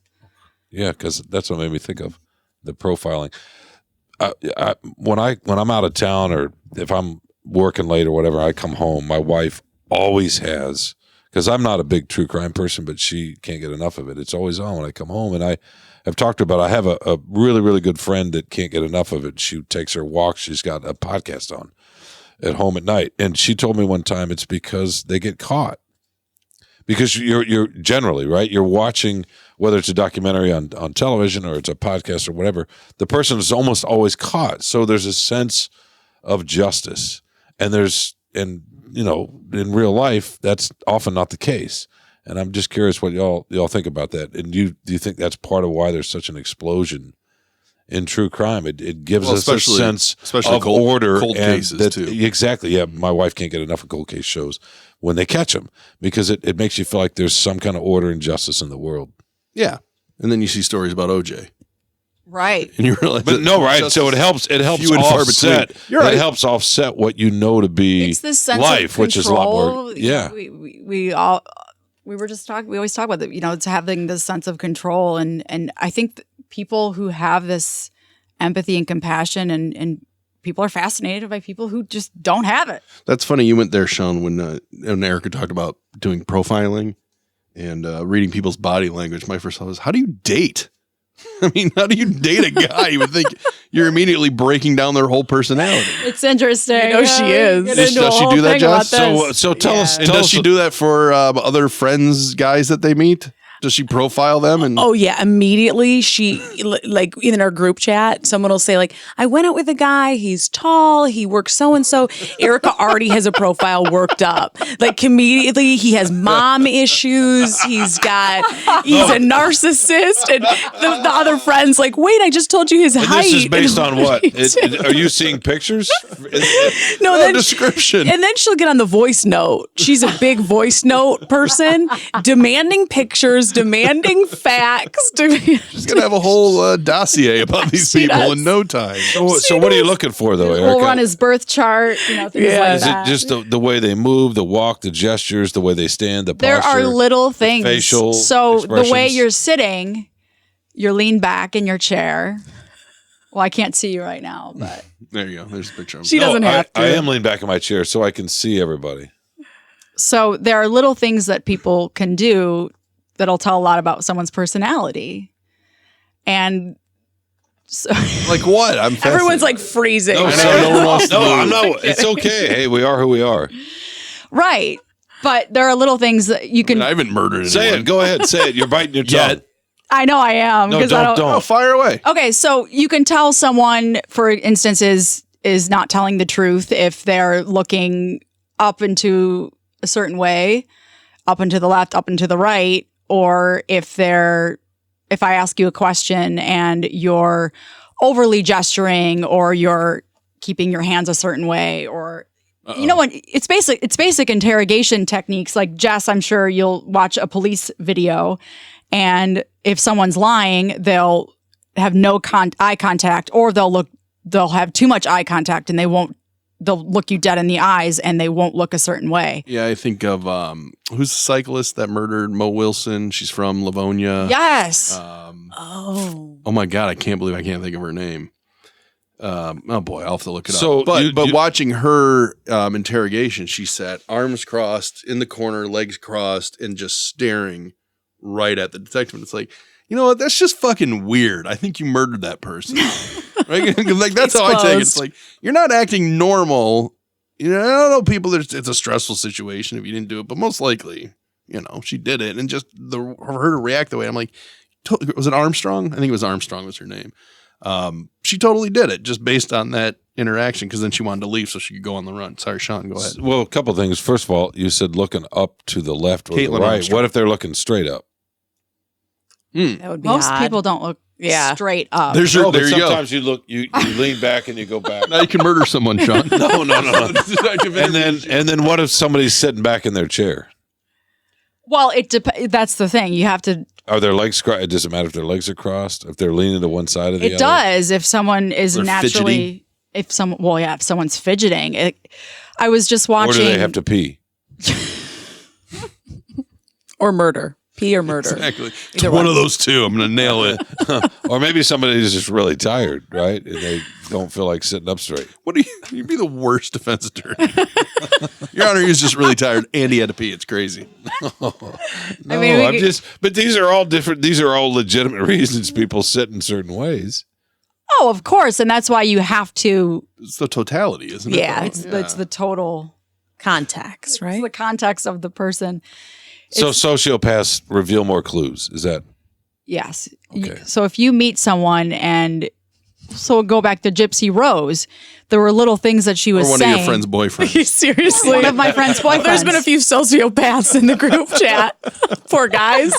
Yeah, because that's what made me think of the profiling. When I'm out of town or if I'm working late or whatever, I come home. My wife always has because I'm not a big true crime person, but she can't get enough of it. It's always on when I come home, and I've talked to her about. I have a really, really good friend that can't get enough of it. She takes her walks. She's got a podcast on at home at night, and she told me one time it's because they get caught. Because you're generally, right, you're watching, whether it's a documentary on television or it's a podcast or whatever, the person is almost always caught. So there's a sense of justice, and in real life that's often not the case. And I'm just curious what y'all think about that. And do you think that's part of why there's such an explosion in true crime? It gives us a sense of order, cold cases too. Exactly. Yeah, my wife can't get enough of cold case shows when they catch them, because it makes you feel like there's some kind of order and justice in the world. Yeah, and then you see stories about OJ. Right. And you realize, but no, right. So it helps offset. You're right. It helps offset what you know to be It's this sense life, of which is a lot more. control. Yeah. We always talk about that, it's having this sense of control. And I think people who have this empathy and compassion and people are fascinated by people who just don't have it. That's funny. You went there, Shawn, when Erika talked about doing profiling and reading people's body language. My first thought was, how do you date? I mean, how do you date a guy? You would think you're immediately breaking down their whole personality. It's interesting. She is. Does she do that, Jess? So tell us. And does she do that for other friends, guys that they meet? Does she profile them? And oh yeah, immediately she like in our group chat, someone will say like, "I went out with a guy. He's tall. He works so and so." Erika already has a profile worked up. Like immediately, he has mom issues. He's a narcissist, and the other friends like, "Wait, I just told you his height." This is based on what? Are you seeing pictures? No, then description. And then she'll get on the voice note. She's a big voice note person, demanding pictures, demanding facts. She's gonna have a whole dossier about these people in no time. So what are you looking for, though, Erika? We'll run his birth chart, things like that. Is it just the way they move, the walk, the gestures, the way they stand, the there posture? There are little things. Facial so expressions. The way you're sitting, you're leaned back in your chair. Well, I can't see you right now, but there you go. There's a picture of she doesn't have to. I am leaned back in my chair so I can see everybody. So there are little things that people can do that'll tell a lot about someone's personality. And so like what? I'm fascinated. Everyone's like freezing. No, I'm not. It's okay. Hey, we are who we are. Right. But there are little things that you can. I haven't murdered anyone. Say it. Go ahead. Say it. You're biting your tongue. I know I am. No, don't. Oh, fire away. Okay, so you can tell someone, for instance, is not telling the truth if they're looking up into a certain way, up and to the left, up and to the right, or if I ask you a question and you're overly gesturing, or you're keeping your hands a certain way, or you know what? It's basic interrogation techniques. Like Jess, I'm sure you'll watch a police video, and if someone's lying, they'll have no eye contact, or they'll have too much eye contact, and they'll look you dead in the eyes, and they won't look a certain way. Yeah, I think of who's the cyclist that murdered Mo Wilson? She's from Livonia. Yes. Oh my God, I can't believe I can't think of her name. Oh boy, I'll have to look it up. But watching her interrogation, she sat arms crossed in the corner, legs crossed, and just staring right at the detective. And it's like, you know what? That's just fucking weird. I think you murdered that person. Right? Like that's how I take it. It's like, you're not acting normal. You know, I don't know people. It's a stressful situation if you didn't do it, but most likely, she did it, and just for her to react the way, I'm like, was it Armstrong? I think it was Armstrong was her name. She totally did it just based on that interaction, because then she wanted to leave so she could go on the run. Sorry, Shawn, go ahead. Well, a couple things. First of all, you said looking up to the left or the right. Armstrong. What if they're looking straight up? That would be Most odd. people don't look straight up. There you go. Sometimes you look, you lean back and you go back. Now you can murder someone, Shawn. No. And then what if somebody's sitting back in their chair? Well, that's the thing. You have to. Are their legs crossed? It doesn't matter if their legs are crossed. If they're leaning to one side or the other. It does. If someone is They're naturally, fidgety. if someone's fidgeting. I was just watching. Or do they have to pee? Or murder. pee or murder. Exactly. It's Either one one. of those two. I'm going to nail it. Or maybe somebody's just really tired, right? And they don't feel like sitting up straight. What do you'd be the worst defense attorney. Your Honor, he was just really tired and he had to pee. It's crazy. No, but these are all different. These are all legitimate reasons people sit in certain ways. Oh, of course. And that's why you have to. It's the totality, isn't it? Yeah, it's the total context, right? It's the context of the person. So sociopaths reveal more clues. Is that? Yes. Okay. So if you meet someone so we'll go back to Gypsy Rose, there were little things that she was or one saying. of your friend's boyfriends. Seriously. One of my friend's boyfriends. There's been a few sociopaths in the group chat. Poor guys.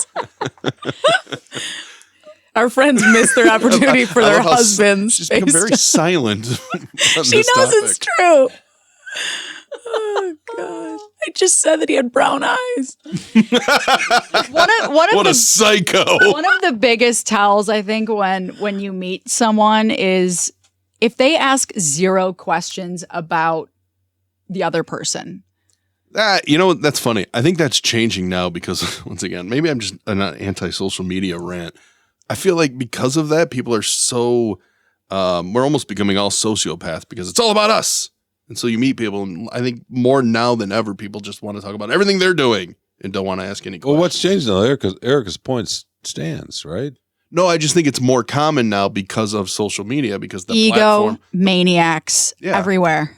Our friends miss their opportunity for their husbands. She's become very silent. She knows it's true. Oh, God. I just said that he had brown eyes. What a psycho. One of the biggest tells, I think, when you meet someone is if they ask 0 questions about the other person. That's funny. I think that's changing now because, once again, maybe I'm just an anti-social media rant. I feel like because of that, people are so, we're almost becoming all sociopaths because it's all about us. And so you meet people, and I think more now than ever, people just want to talk about everything they're doing and don't want to ask any questions. Well, what's changed now? Erica's point stands, right? No, I just think it's more common now because of social media, because the Ego platform, maniacs everywhere.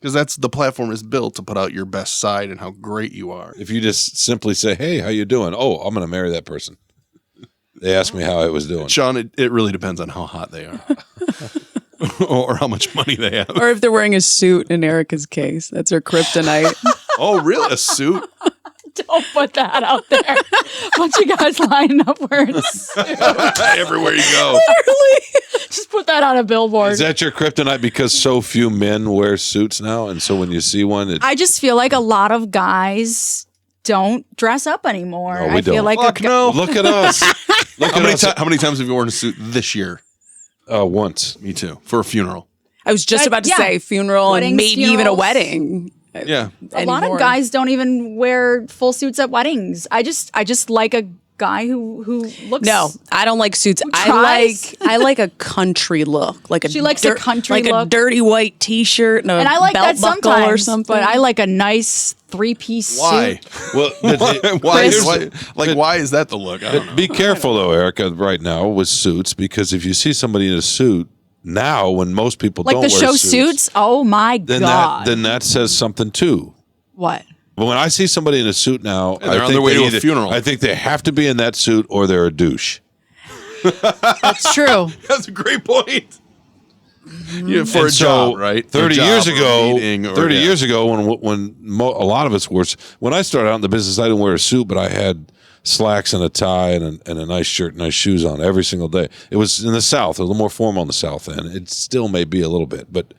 because that's the platform is built to put out your best side and how great you are. If you just simply say, "Hey, how you doing?" Oh, I'm going to marry that person. They asked me how I was doing. Sean, it really depends on how hot they are. Or how much money they have. Or if they're wearing a suit in Erica's case. That's her kryptonite. Oh, really? A suit? Don't put that out there. A bunch of guys lining up wearing suits. Everywhere you go. Literally. Just put that on a billboard. Is that your kryptonite because so few men wear suits now? And so when you see one, I just feel like a lot of guys don't dress up anymore. No, we I feel don't. like Fuck no. Look at us. How many times have you worn a suit this year? Once. Me too. For a funeral. I was just about to say funeral Weddings, and maybe even a funerals. wedding. Yeah. A lot of guys don't even wear full suits at weddings. I just like a guy who looks. No, I don't like suits. tries. I like a country look, like She likes a country like look. a dirty white T-shirt and and I like belt that buckle sometimes, or something. but I like a nice 3-piece Why? suit. Well, Why is that the look? I don't know. Be careful though, Erica, right now with suits, because if you see somebody in a suit now, when most people Like don't the wear show suits, Oh my then God. that says something too. What? But when I see somebody in a suit now, they're on their way to a funeral. I think they have to be in that suit or they're a douche. That's true. That's a great point. Yeah, for And a job, right? 30 A job years or a ago, meeting or- 30 yeah. years ago, when a lot of us were, when I started out in the business, I didn't wear a suit, but I had slacks and a tie and a nice shirt and nice shoes on every single day. It was in the South, a little more formal in the South end. It still may be a little bit, but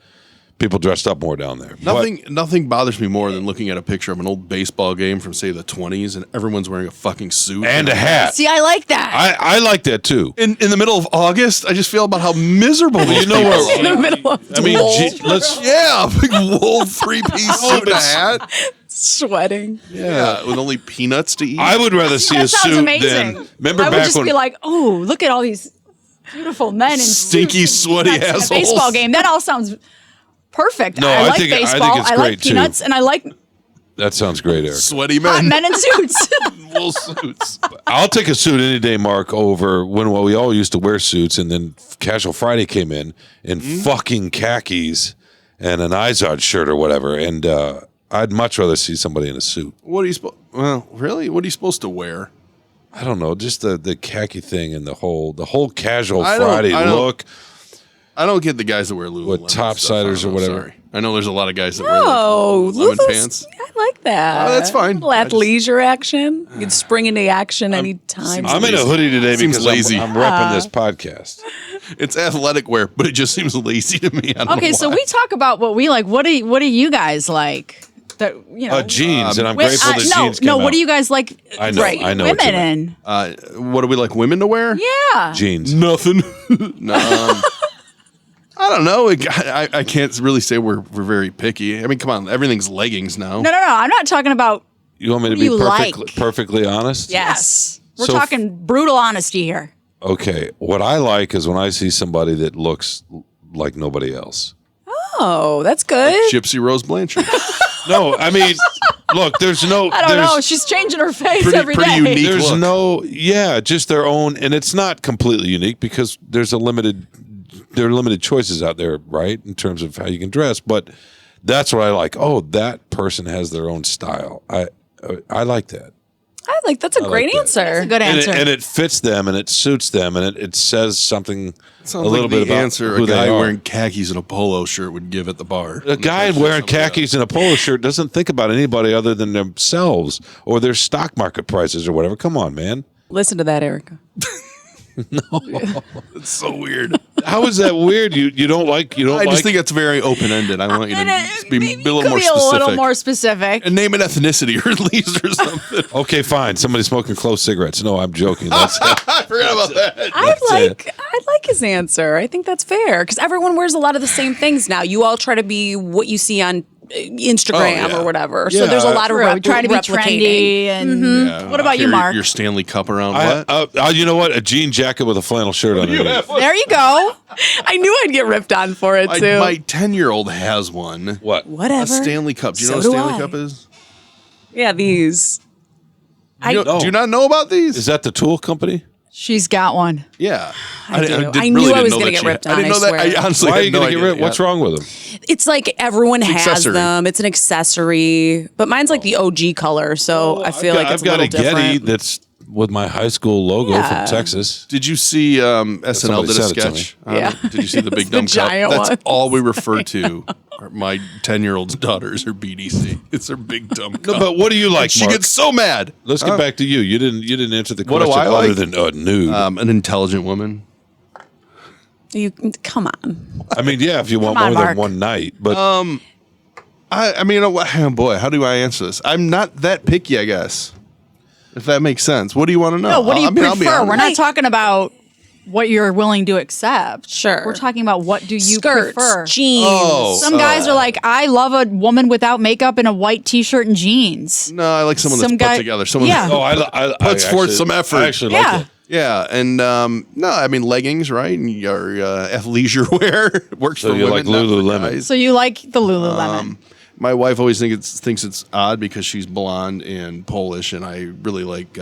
people dressed up more down there. Nothing bothers me more than looking at a picture of an old baseball game from, say, the 20s, and everyone's wearing a fucking suit And a hat. See, I like that. I like that too. In the middle of August, I just feel about how miserable these You know people what? in the middle of I mean, wool, let's. Yeah, a big wool 3-piece suit and a hat. sweating. Yeah, with only peanuts to eat. I would rather see a That sounds suit amazing. than. Remember I would back just when be like, oh, look at all these beautiful men in Stinky, suits and sweaty peanuts at a assholes. baseball game. That all sounds perfect. No, I I like think- I think baseball. it's I like great, too. peanuts, and I like that sounds great, Eric. Sweaty hot men. men in suits. Wool suits. I'll take a suit any day, Mark, over when we all used to wear suits, and then Casual Friday came in fucking khakis and an Izod shirt or whatever, and I'd much rather see somebody in a suit. What are you supposed? Well, really? What are you supposed to wear? I don't know, just the khaki thing and the whole Casual I don't- Friday I don't- look. I don't get the guys that wear Lululemon. What, topsiders stuff. or whatever? Sorry. I know there's a lot of guys that Oh, wear like, lemon Lulu's- pants. I like that. Oh, that's fine. A little athleisure action. You can spring into action anytime. I'm in a hoodie today Seems because lazy. I'm repping this podcast. It's athletic wear, but it just seems lazy to me. I don't Okay, know so why. we talk about what we like. What do you guys like? That you know, Jeans, and I'm Wi- grateful that no, jeans came no. What out. do you guys like? I know, I know what women you in. What do we like women to wear? Yeah. Jeans. Nothing. No, I don't know. I can't really say we're very picky. I mean, come on, everything's leggings now. No. I'm not talking about. You want me to What be do you perfectly, like? perfectly honest? Yes. We're talking brutal honesty here. Okay. What I like is when I see somebody that looks like nobody else. Oh, that's good. Gypsy Rose Blanchard. No, I mean, look, there's no. I don't know. She's changing her face every day. Pretty unique There's look. just their own, and it's not completely unique because there are limited choices out there, right, in terms of how you can dress. But that's what I like. Oh, that person has their own style. I like that. That's a great answer. That's a good answer. And it fits them, and it suits them, and it says something a little like bit the about answer who a guy they are. wearing khakis and a polo shirt would give at the bar. A guy wearing khakis and a polo shirt doesn't think about anybody other than themselves or their stock market prices or whatever. Come on, man. Listen to that, Erica. No, it's so weird. How is that weird? You don't like I just think it's very open ended. I want you to be a little more Be a specific. little more specific. And name an ethnicity or at least or something. Okay, fine. Somebody smoking clove cigarettes. No, I'm joking. That's I forgot about that. I like his answer. I think that's fair because everyone wears a lot of the same things now. You all try to be what you see on Instagram or whatever. So there's a lot of trying to be replicating. trendy. And what about you, Mark? Your Stanley Cup around what? you know what? A jean jacket with a flannel shirt underneath. There you go. I knew I'd get ripped on for it too. My 10-year-old has one. What? Whatever. A Stanley Cup. Do you know So what a do Stanley I. Cup is? Yeah, these. Do you not know about these? Is that the tool company? She's got one. Yeah. I knew I was going to get ripped on. I didn't know that. swear. I honestly Why are had you no going to get idea. rid? What's wrong with them? It's like everyone has accessory. them. It's an accessory, but mine's like the OG color, so I feel like it's I've got a a little different. Getty that's with my high school logo Yeah. from Texas. Did you see SNL Somebody did a sent it to sketch? me. Yeah. Did you see the big The dumb cup? giant That's ones. all we refer to. My 10-year-old's daughter's her BDC. It's her big dumb cup. No, but what do you like, She Mark? gets so mad. Let's get back to you. You didn't answer the What do question I other like? than nude. An intelligent woman. You come on. I mean, yeah, if you want Come on, more than Mark. one night, but I mean, oh boy, how do I answer this? I'm not that picky, I guess. If that makes sense. What do you want to know? No, what do you I'll be prefer? We're honest. not talking about what you're willing to accept. Sure. We're talking about what do you Skirts, prefer. jeans. Oh. Some guys are like, I love a woman without makeup in a white t-shirt and jeans. No, I like someone that's Some put guy- together. Someone Yeah. that puts forth some effort. I actually Yeah. like it. Yeah, and no, I mean leggings, right? And your athleisure wear works So for you women, like not for Lululemon. guys. So you like the Lululemon. My wife always thinks it's odd because she's blonde and Polish, and I really like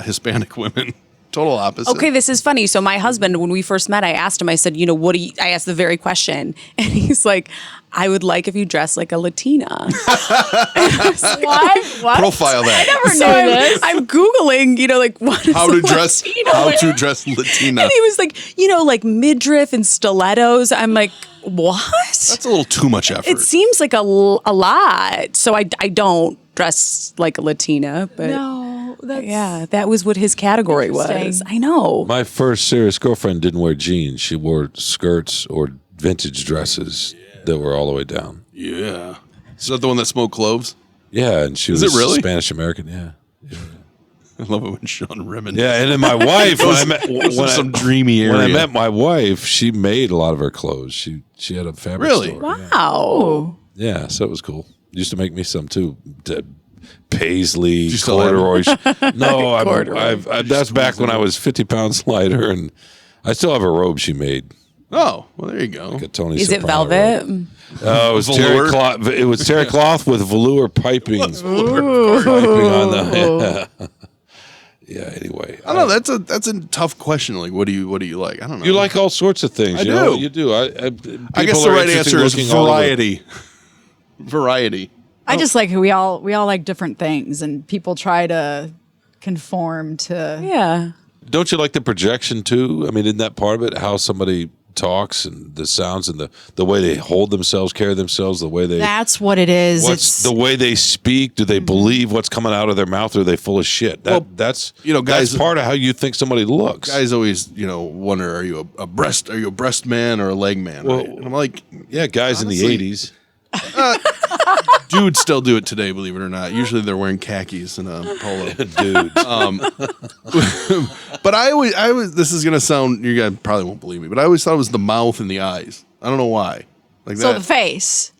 Hispanic women. Total opposite. Okay, this is funny. So my husband, when we first met, I asked him, I said, what do you, I asked the very question. And he's like, I would like if you dress like a Latina. What? Profile that. I never So knew this. I'm Googling, like what is How a to dress? Latino How wear? to dress Latina? And he was like, like midriff and stilettos. I'm like, what? That's a little too much effort. It seems like a lot. So I don't dress like a Latina, but No, that's yeah, that was what his category was. Interesting. I know. My first serious girlfriend didn't wear jeans. She wore skirts or vintage dresses that were all the way down. Yeah. Is that the one that smoked cloves? Yeah, and she Is was it really? Spanish American. Yeah. I love it when Sean reminisces. Yeah, and then my wife, Those are some dreamy area. when I met my wife, she made a lot of her clothes. She had a fabric Really? store. Wow. Yeah, so it was cool. Used to make me some too. Paisley, you still have it? corduroy. No, Corduroy. that's back when I was 50 pounds lighter, and I still have a robe she made. Oh, well, there you go. Like a Tony Is it Soprano velvet? robe. It was terry Velour? cloth. It was terry cloth with velour piping. Piping on the. Yeah. Anyway, I don't know. That's a tough question. Like, what do you like? I don't know. you like all sorts of things. I you know? do. You do. I guess people the are right interesting answer is looking all over. variety. Variety. I just like we all like different things, and people try to conform to. Yeah. Don't you like the projection too? I mean, isn't that part of it? How somebody talks and the sounds and the way they hold themselves, carry themselves, the way they. That's what it is. What's It's the way they speak? Do they believe what's coming out of their mouth, or are they full of shit? That's guys, that's part of how you think somebody looks. Guys always, wonder, are you a breast man or a leg man? Well, right? And I'm like, yeah, guys honestly, in the 80s. dudes still do it today, believe it or not. Usually they're wearing khakis and a polo. Dude. But I always, this is gonna sound, you guys probably won't believe me, but I always thought it was the mouth and the eyes. I don't know why. Like so that. the face.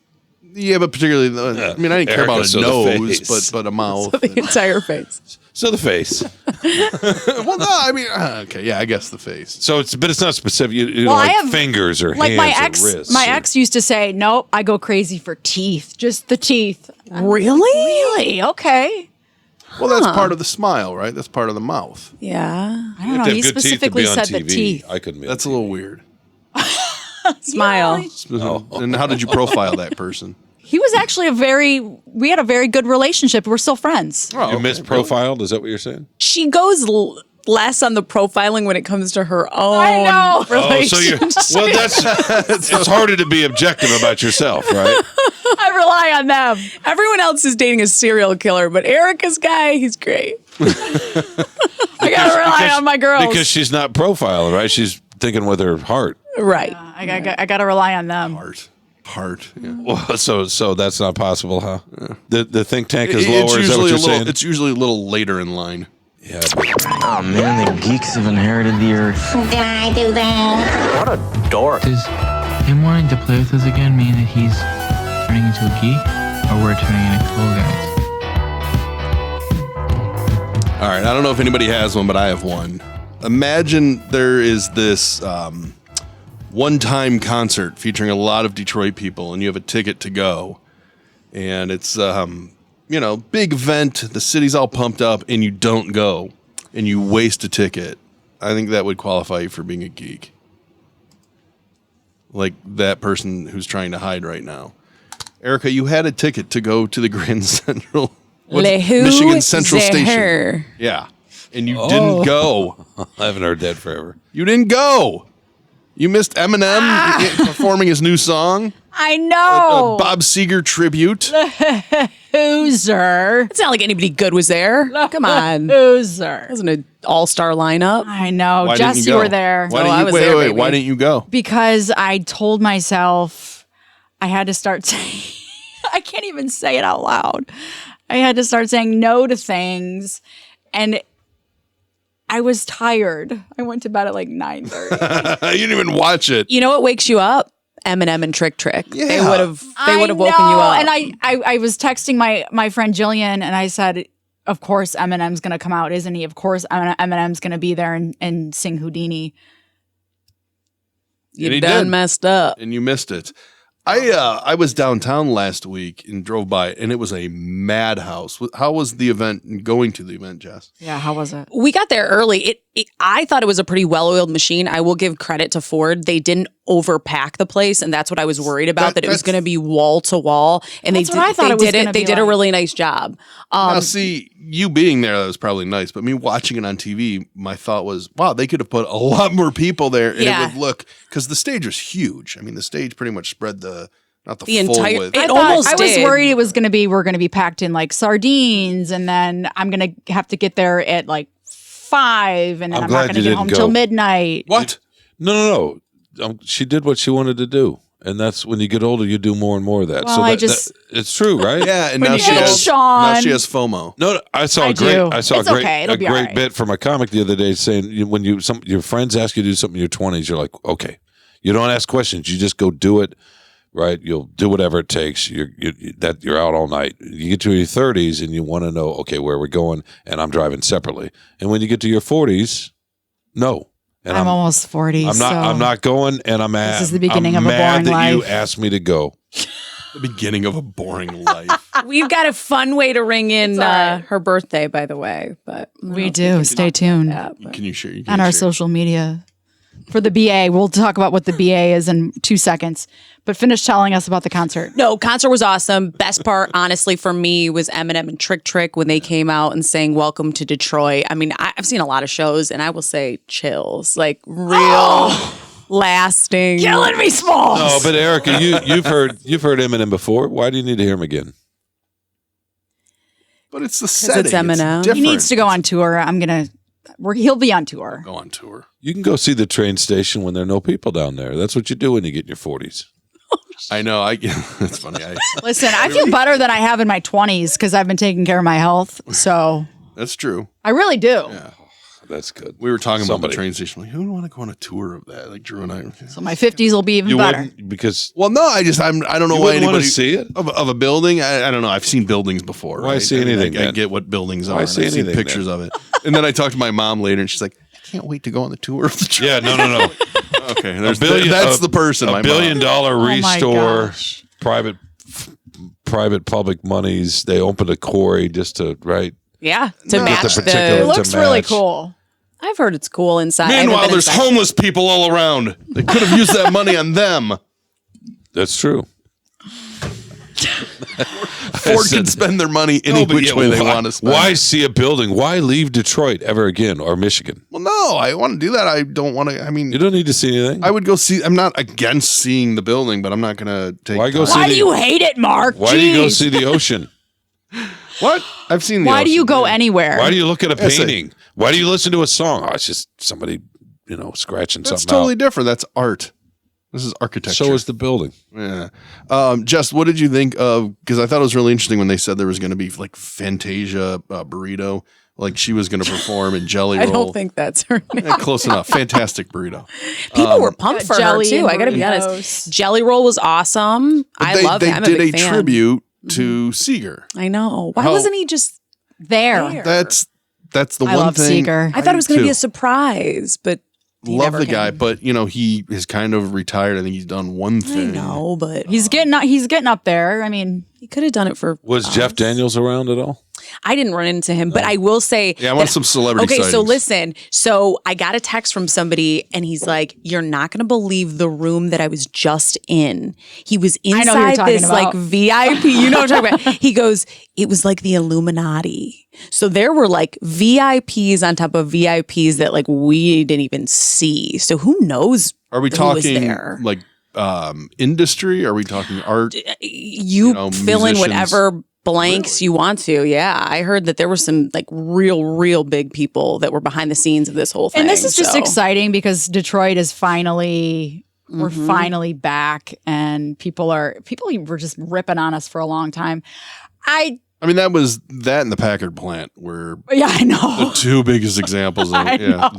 Yeah, but particularly, I mean, I didn't care about a nose, but a mouth. So the entire face. So the face. Well, no, I mean, okay, yeah, I guess the face. So but it's not specific. You Well, like I have- fingers or Like hands or wrists. my ex used to say, nope, I go crazy for teeth, just the teeth. Really? Really? Okay. Well, that's part of the smile, right? That's part of the mouth. Yeah. I don't know. He specifically said the teeth. I couldn't be. That's a little weird. Smile. And how did you profile that person? He was actually we had a very good relationship. We're still friends. Oh, you misprofiled? Is that what you're saying? She goes less on the profiling when it comes to her own I know. relationship. Well, it's harder to be objective about yourself, right? I rely on them. Everyone else is dating a serial killer, but Erica's guy, he's great. I gotta rely on my girls. Because she's not profiling, right? She's thinking with her heart. Right. I gotta rely on them. Heart. Yeah. Well, so that's not possible, huh? Yeah. The think tank is It's lower. Is that what you're saying? It's usually a little later in line. Yeah. Oh man, the geeks have inherited the earth. Did I do that? What a dork. Does him wanting to play with us again mean that he's turning into a geek, or we're turning into cool guys? All right, I don't know if anybody has one, but I have one. Imagine there is this one-time concert featuring a lot of Detroit people, and you have a ticket to go, and it's big event. The city's all pumped up, and you don't go, and you waste a ticket. I think that would qualify you for being a geek, like that person who's trying to hide right now. Erika, you had a ticket to go to the Grand Central, Michigan Central Station. Yeah, and you didn't go. I haven't heard that forever. You didn't go. You missed Eminem performing his new song. I know. A Bob Seger tribute. Loser. It's not like anybody good was there. Come on. Loser. It wasn't an all-star lineup. I know. Why Jess, didn't you go? were there. Why didn't you, wait. Why didn't you go? Because I told myself I had to start saying, I can't even say it out loud. I had to start saying no to things. And I was tired. I went to bed at like 9:30. You didn't even watch it. You know what wakes you up? Eminem and Trick Trick. Yeah. They would have woken you up. And I was texting my friend Jillian, and I said, of course Eminem's going to come out, isn't he? Of course Eminem's going to be there and sing Houdini. You done messed up. And you missed it. I was downtown last week and drove by, and it was a madhouse. How was the event, going to the event, Jess? Yeah, how was it? We got there early. I thought it was a pretty well-oiled machine. I will give credit to Ford. They didn't overpack the place, and that's what I was worried about, that it was going to be wall to wall. And they did a really nice job. Now, see, you being there, that was probably nice, but me watching it on TV, my thought was, wow, they could have put a lot more people there, and it would look, because the stage was huge. I mean, the stage pretty much spread not the full entire width. It almost I was did. worried it was going to be, we're going to be packed in like sardines, and then I'm going to have to get there at like 5, and then I'm not going to get home till midnight. What? No. She did what she wanted to do. And that's when you get older, you do more and more of that. Well, so it's true, right? Yeah, and When now you she get has Shawn. now she has FOMO. No, I saw It's a okay. It'll be all great right. bit from a comic the other day saying when your friends ask you to do something in your 20s, you're like, okay, you don't ask questions, you just go do it. Right, you'll do whatever it takes. You're out all night. You get to your 30s and you want to know, okay, where we're going, and I'm driving separately. And when you get to your 40s, no. And I'm almost 40. I'm not going, and I'm mad. This is the beginning I'm of a mad boring that life. you asked me to go. The beginning of a boring life. We've got a fun way to ring in right. her birthday, by the way. But We do. Stay tuned Can you share? on our social media. For the BA, we'll talk about what the BA is in 2 seconds. But finish telling us about the concert. No, concert was awesome. Best part, honestly, for me was Eminem and Trick Trick when they came out and sang "Welcome to Detroit." I mean, I've seen a lot of shows, and I will say chills, like real lasting. Killing me, Smalls. No, but Erika, you've heard Eminem before. Why do you need to hear him again? But it's the setting. It's Eminem. Different. He needs to go on tour. He'll be on tour. Go on tour. You can go see the train station when there are no people down there. That's what you do when you get in your 40s. I know. It's funny. Listen, I feel better than I have in my 20s because I've been taking care of my health. So That's true. I really do. Yeah. That's good. We were talking about the train station. Like, who would want to go on a tour of that? Like Drew and I. So my 50s will be even better. Because no, I don't know why anybody want to see it of a building. I don't know. I've seen buildings before. Why right? see anything? I get what buildings are. Why see I've seen anything pictures of it. And then I talked to my mom later, and she's like, "I can't wait to go on the tour of the train." Yeah, no. Okay, that's the person. $1 billion restore, private public monies. They opened a quarry just to Yeah, to match the. It looks really cool. I've heard it's cool inside. Meanwhile, there's homeless people all around. They could have used that money on them. That's true. Ford can spend their money any which way they want to spend. Why see a building? Why leave Detroit ever again or Michigan? Well, no, I want to do that. I don't want to. I mean, you don't need to see anything. I would go see. I'm not against seeing the building, but I'm not going to take. Why go? Why do you hate it, Mark? Why do you go see the ocean? What? I've seen the Why ocean. do you go anywhere? Why do you look at a painting? Why do you listen to a song? Oh, it's just somebody, scratching That's something totally out. different. That's art. This is architecture. So is the building. Yeah. Jess, what did you think of? Because I thought it was really interesting when they said there was going to be like Fantasia burrito, like she was going to perform in Jelly Roll. I don't think that's her name. Close enough. Fantastic burrito. People were pumped for her jelly too. and I got to be burritos. honest. Jelly Roll was awesome. I love it. I'm a They did big a fan. tribute to Seeger. I know. Why How- wasn't he just there? That's the I one love thing. Seeger. I thought it was going to too. be a surprise, but he Love never the guy, came. but he is kind of retired. I think he's done one I thing. know, but He's getting up there. I mean, he could have done it for. Was Jeff Daniels around at all? I didn't run into him, but I will say. Yeah, I want some celebrity Okay, so sightings. listen. So I got a text from somebody, and he's like, "You're not going to believe the room that I was just in. He was I know who you're inside talking this about. like VIP. You know what I'm talking about?" He goes, "It was like the Illuminati. So there were like VIPs on top of VIPs that like we didn't even see. So who knows? Are we who was talking there? like industry? Are we talking art? You fill in musicians? whatever blanks you want to. Yeah, I heard that there were some like real big people that were behind the scenes of this whole thing. and this is just so. exciting because Detroit is finally. We're Mm-hmm. finally back, and people were just ripping on us for a long time. I That was that and the Packard plant were I know. the two biggest examples of I know.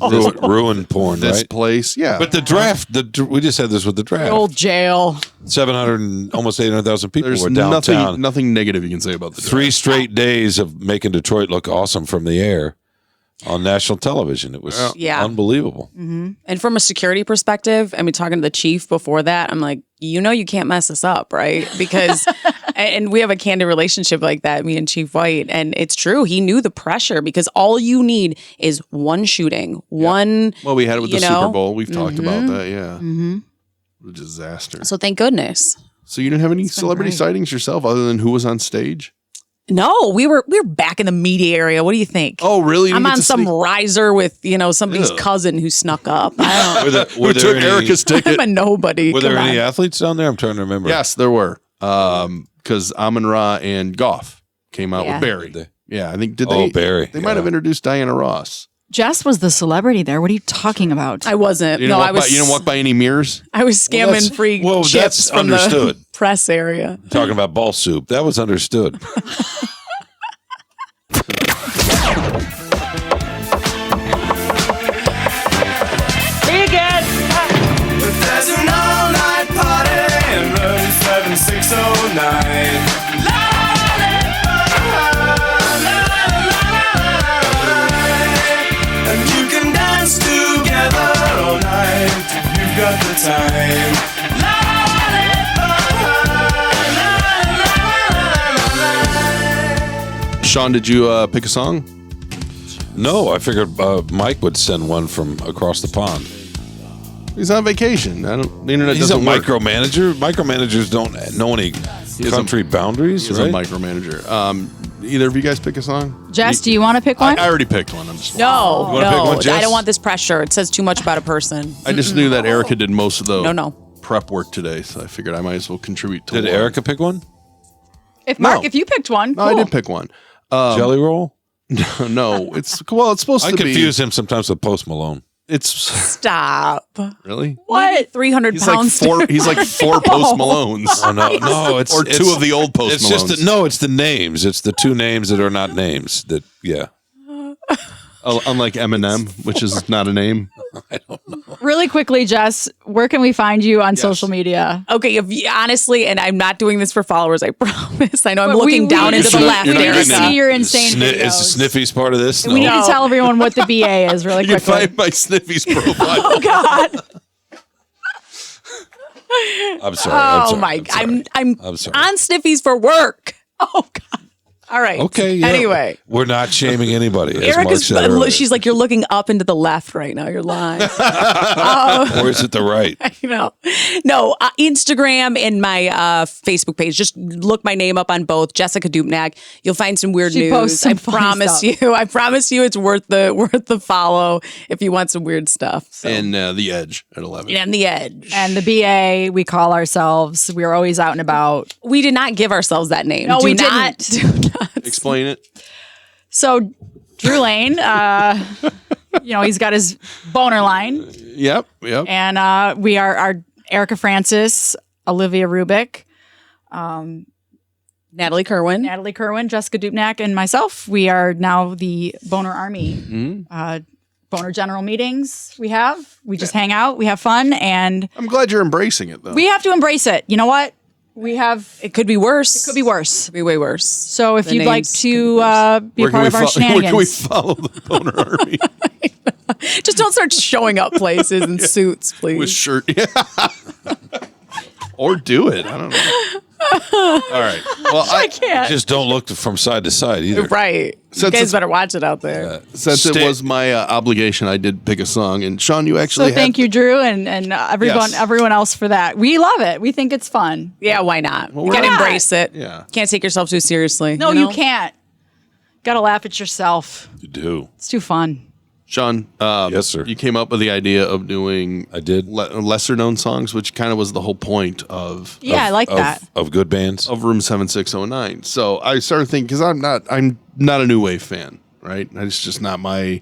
Ruin porn, this right? place. Yeah, But the draft, we just had this with the draft. The old jail. 700 and almost 800,000 people there's were downtown. nothing negative you can say about the 3 straight days of making Detroit look awesome from the air on national television. It was Yeah. unbelievable. And from a security perspective, I mean, talking to the chief before that, I'm like, you can't mess us up, right? Because, and we have a candid relationship like that, me and Chief White. And it's true. He knew the pressure because all you need is one shooting, one. Well, we had it with the you know? Super Bowl. We've talked about that. Yeah. Mm-hmm. A disaster. So thank goodness. So you didn't have any been celebrity great. sightings yourself other than who was on stage? No, we were back in the media area. What do you think? Oh, really? You I'm didn't get on to some see- riser with, somebody's Ugh. cousin who snuck up. I don't Were Who there took any- Erica's ticket? I'm a nobody. Were there Come any on. athletes down there? I'm trying to remember. Yes, there were. Because Amon Ra and Goff came out Yeah. with Barry. Did Yeah, I think did Oh, they? Barry. They might have introduced Diana Ross. Jess was the celebrity there. What are you talking about? I wasn't. You No, didn't I walk was. you didn't walk by any mirrors. I was Well, scamming free chips that's from understood. the press area. Talking about ball soup. That was understood. There's an all-night party in room 7609. And you can dance together all night if you've got the time. Shawn, did you pick a song? No, I figured Mike would send one from across the pond. He's on vacation. The internet He's a doesn't work. micromanager. Micromanagers don't know any country boundaries, He's right? a micromanager. Either of you guys pick a song? Jess, do you want to pick one? I already picked one. I'm just No, You wanna pick one, Jess? I don't want this pressure. It says too much about a person. I just knew that Erica did most of the No. prep work today, so I figured I might as well contribute to Did one. Erica pick one? If Mark, No. if you picked one, No, cool. I did pick one. Jelly roll? No, it's supposed I to be. confuse him sometimes with Post Malone. It's Stop. really. What? 300 He's like pounds. four. He's like four Post Malones. Oh no, it's or two of the old Post It's Malones. just it's the names. It's the two names that are not names. That yeah. Unlike Eminem, which is not a name. I don't know. Really quickly, Jess, where can we find you on social media? Okay, honestly, and I'm not doing this for followers, I promise. I know I'm looking down into the left. We need to see your insane videos. Is the Sniffies part of this? We need to tell everyone what the BA is really You quickly. can find my Sniffies profile. Oh, God. I'm sorry. I'm sorry. on Sniffies for work. Oh, God. All right. Okay. Yeah. Anyway. We're not shaming anybody. As Marc Erika's, said earlier. she's like, you're looking up into the left right now. You're lying. Or is it the right? No, Instagram and my Facebook page. Just look my name up on both. Jessica Dupnack. You'll find some weird She news. posts some I funny promise stuff. you. I promise you, it's worth the follow if you want some weird stuff. So. And The Edge at 11. And The Edge. And the BA, we call ourselves. We're always out and about. We did not give ourselves that name. No, we didn't. didn't. Explain it. So Drew Lane, he's got his boner line. Yep. And we are our Erika Francis, Olivia Rubik, Natalie Kerwin, Jessica Dupnack, and myself. We are now the Boner Army. Boner General meetings we just hang out, we have fun, and I'm glad you're embracing it, though. we have to embrace it. You know what? It could be worse. It could be worse. It could be way worse. So if The you'd like names to be a part of our shenanigans. Where can we follow the Boner Army? Just don't start showing up places in suits, please. With shirt. Yeah. Or do it. I don't know. All right. Well, I can't. Just don't look from side to side either. Right. You guys better watch it out there. Since it was my obligation, I did pick a song. And Shawn, you actually So thank you, Drew, and everyone else for that. We love it. We think it's fun. Yeah, why not? Well, You gotta why not? embrace it. Yeah. Can't take yourself too seriously. No, you know? you can't. Gotta laugh at yourself. You do. It's too fun. Shawn, yes, sir. You came up with the idea of doing I did lesser known songs, which kind of was the whole point of I like that. Of good bands. Of Room 7609. So I started thinking, because I'm not a new wave fan, right? It's just not my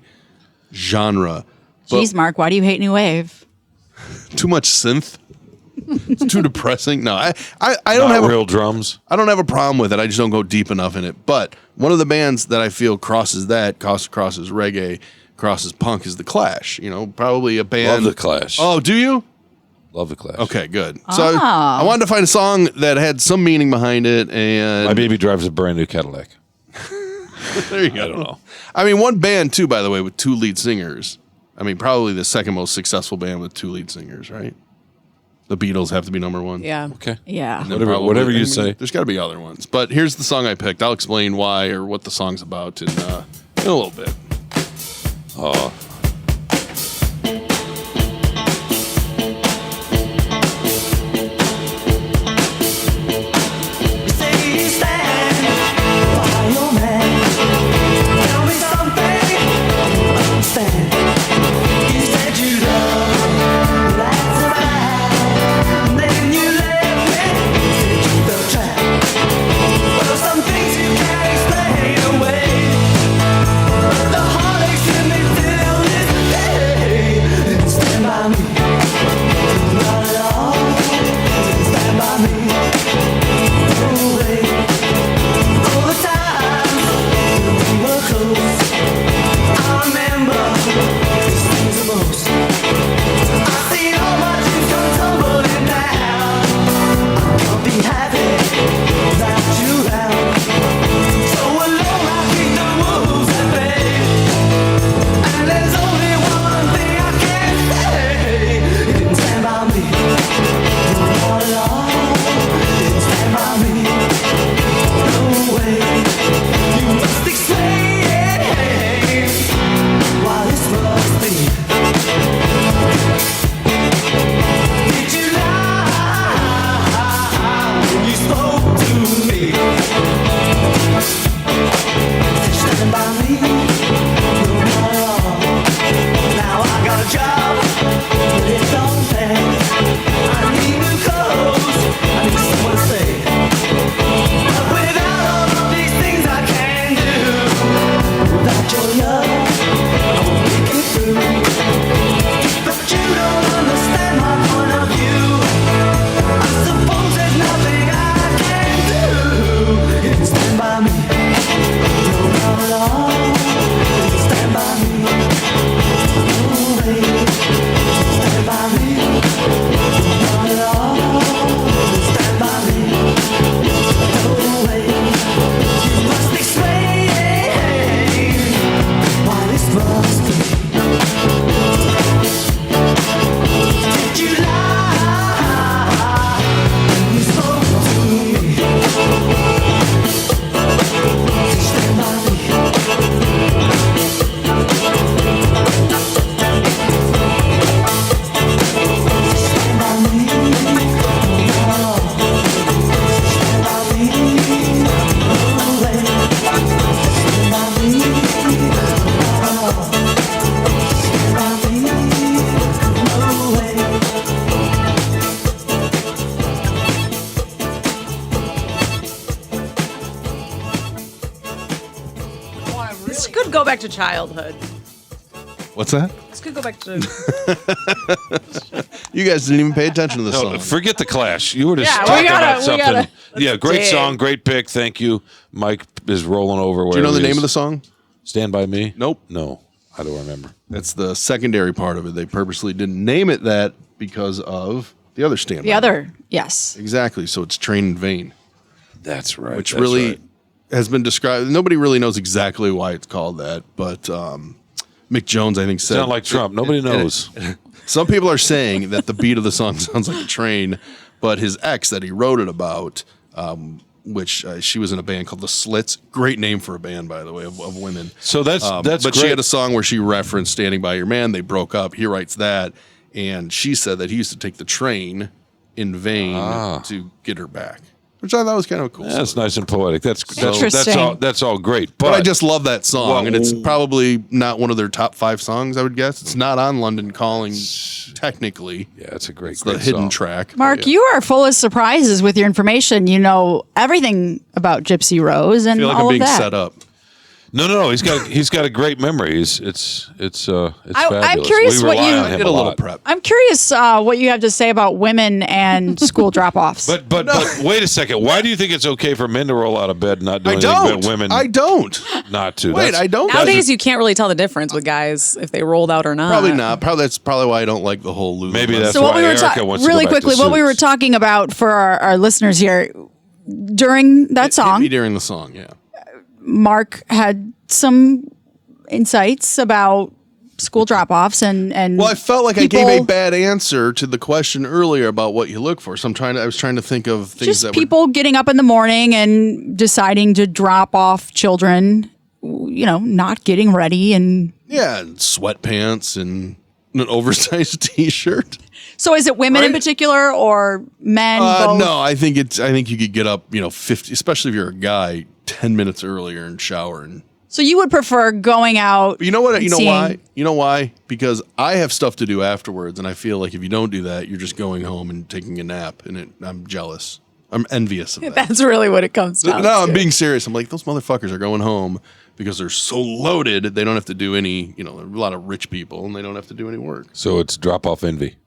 genre. Jeez, Marc, why do you hate New Wave? Too much synth. It's too depressing. No, I don't have real drums. I don't have a problem with it. I just don't go deep enough in it. But one of the bands that I feel crosses reggae, crosses punk is The Clash. Probably a band. Love The Clash. Oh, do you? Love The Clash. Okay, good. So I wanted to find a song that had some meaning behind it. And My baby drives a brand new Cadillac. there you go. I don't know. I mean, one band too, by the way, with 2 lead singers. I mean, probably the second most successful band with 2 lead singers, right? The Beatles have to be number 1. Yeah. Okay. Yeah. And then Whatever you I mean, say. There's got to be other ones. But here's the song I picked. I'll explain why or what the song's about in a little bit. Oh. The heartaches in me still back to childhood. What's that? Let's go back to. You guys didn't even pay attention to the song. Forget the Clash. You were just Yeah, talking we gotta- about we something. gotta- Yeah, great dig. song, great pick. Thank you. Mike is rolling over. Do you know the name of the song? Stand By Me? Nope. No, I don't remember. That's the secondary part of it. They purposely didn't name it that because of the other Stand By The Me. other, yes. Exactly. So it's Train in Vain. That's right. Which that's really right. has been described. Nobody really knows exactly why it's called that, but Mick Jones, I think, said. Sound like Trump. Nobody knows. Some people are saying that the beat of the song sounds like a train, but his ex that he wrote it about, which she was in a band called The Slits. Great name for a band, by the way, of women. So that's But great. she had a song where she referenced Standing By Your Man. They broke up. He writes that. And she said that he used to take the train in vain to get her back, which I thought was kind of cool. Yeah, that's nice and poetic. That's Interesting. That's all great. But I just love that song, Well, and it's probably not one of their top 5 songs, I would guess. It's not on London Calling, technically. Yeah, it's a great, It's great the hidden song. track. Mark, But yeah. you are full of surprises with your information. You know everything about Gypsy Rose I and feel like all I'm being of that. set up. No. He's got a great memory. It's fabulous. I'm curious we what rely you- on I him did a little lot. prep. I'm curious what you have to say about women and school drop-offs. But wait a second. Why do you think it's okay for men to roll out of bed and not do I anything don't. but women I don't. not to? Wait, I don't. Nowadays, you can't really tell the difference with guys if they rolled out or not. Probably not. That's probably why I don't like the whole Lululemon. Maybe that's so what why we were Erika wants to go really back to quickly, what we were suits. talking about for our listeners here during that Hit song, me during the song, yeah. Mark had some insights about school drop-offs and Well, I felt like I people, gave a bad answer to the question earlier about what you look for. So I was trying to think of things just that people getting up in the morning and deciding to drop off children, you know, not getting ready and and sweatpants and an oversized T-shirt. so is it women in particular or men? Both? No, I think you could get up, 50, especially if you're a guy, 10 minutes earlier and shower. And So you would prefer going out? but you know what? You know seeing- why? You know why? Because I have stuff to do afterwards, and I feel like if you don't do that, you're just going home and taking a nap, and I'm jealous. I'm envious of that. That's really what it comes down No, to. I'm being serious. I'm like, those motherfuckers are going home because they're so loaded. They don't have to do any, a lot of rich people, and they don't have to do any work. So it's drop off envy.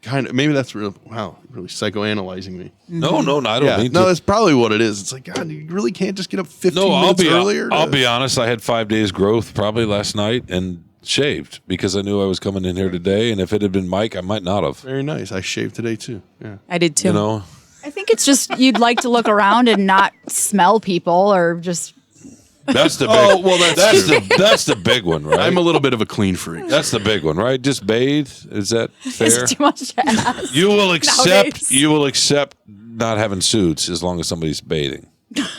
Kind of. Maybe that's really psychoanalyzing me. No, I don't mean to. No, that's probably what it is. It's like, God, you really can't just get up 15 minutes earlier? I'll be honest. I had 5 days growth probably last night and shaved because I knew I was coming in here today. And if it had been Mike, I might not have. Very nice. I shaved today, too. Yeah. I did too. You know, I think it's just you'd like to look around and not smell people or just. that's the big. Oh, well, that's the big one, right? I'm a little bit of a clean freak. That's the big one, right? Just bathe. Is that fair? It's too much to ask. You will accept. Nowadays. You will accept not having suits as long as somebody's bathing.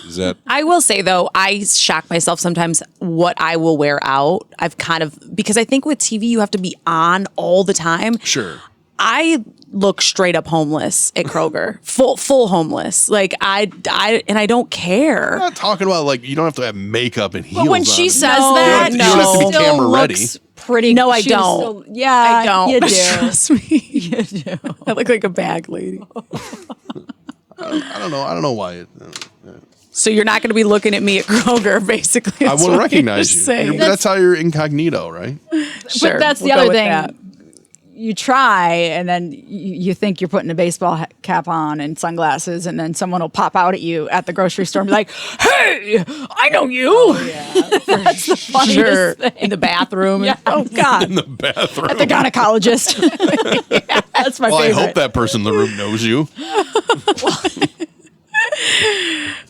Is that? I will say though, I shock myself sometimes what I will wear out. I've kind of because I think with TV you have to be on all the time. Sure. I look straight up homeless at Kroger, full homeless. Like I don't care. I'm not talking about like you don't have to have makeup and heels. But when on. she says No, that, you don't have to be she still camera ready. looks pretty. No, I she's don't. still- yeah, I don't. You do. Trust me. You do. I look like a bag lady. I don't know. I don't know why. So you're not going to be looking at me at Kroger, basically. I That's won't what recognize you're you. saying. That's how you're incognito, right? Sure, But that's we'll the go other with thing. that. You try, and then you think you're putting a baseball cap on and sunglasses, and then someone will pop out at you at the grocery store and be like, "Hey, I know you." Oh, yeah. That's the funniest Sure. thing. In the bathroom. Yeah. Oh God. In the bathroom. At the gynecologist. Yeah, that's my Well, favorite. I hope that person in the room knows you.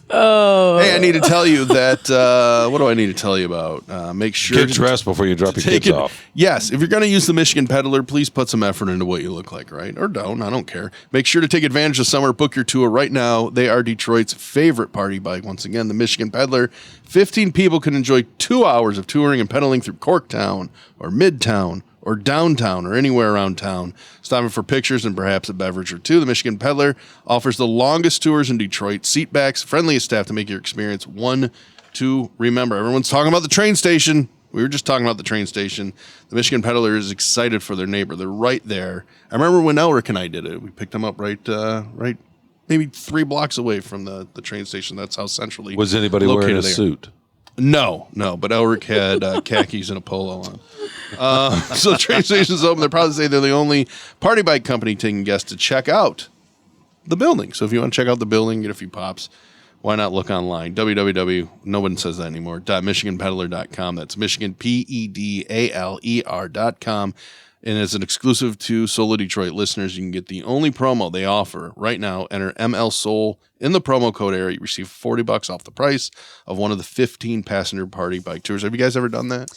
Oh. Hey, I need to tell you that. What do I need to tell you about? Make sure Get dressed before you drop your take kids it. off. Yes, if you're going to use the Michigan Peddler, please put some effort into what you look like, right? Or don't. I don't care. Make sure to take advantage of summer. Book your tour right now. They are Detroit's favorite party bike. Once again, the Michigan Peddler. 15 people can enjoy 2 hours of touring and pedaling through Corktown or Midtown or downtown or anywhere around town, stopping for pictures and perhaps a beverage or two. The Michigan Peddler offers the longest tours in Detroit, seat backs, friendliest staff to make your experience one to remember. Everyone's talking about the train station. We were just talking about the train station. The Michigan Peddler is excited for their neighbor. They're right there. I remember when Elric and I did it. We picked them up right maybe 3 blocks away from the train station. That's how centrally Was anybody wearing located a they are. suit? No, but Elric had khakis and a polo on. So the train station's open. They're proud to say they're the only party bike company taking guests to check out the building. So if you want to check out the building, get a few pops, why not look online? no one says that anymore, .michiganpeddler.com. That's Michigan, PEDALER.com. And as an exclusive to Solo Detroit listeners, you can get the only promo they offer right now. Enter ML Soul in the promo code area. You receive $40 off the price of one of the 15 passenger party bike tours. Have you guys ever done that?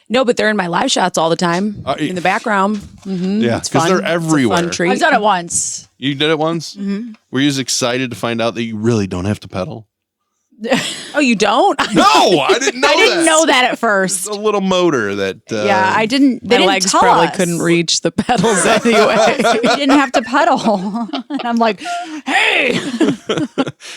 No, but they're in my live shots all the time in the background. Mm-hmm. Yeah, because they're everywhere. It's a fun treat. I've done it once. You did it once? Mm-hmm. Were you just excited to find out that you really don't have to pedal? Oh, you don't? No, I didn't know that. I didn't know that at first. It's a little motor that... yeah, I didn't... My legs probably couldn't reach the pedals anyway. You didn't have to pedal. And I'm like, hey!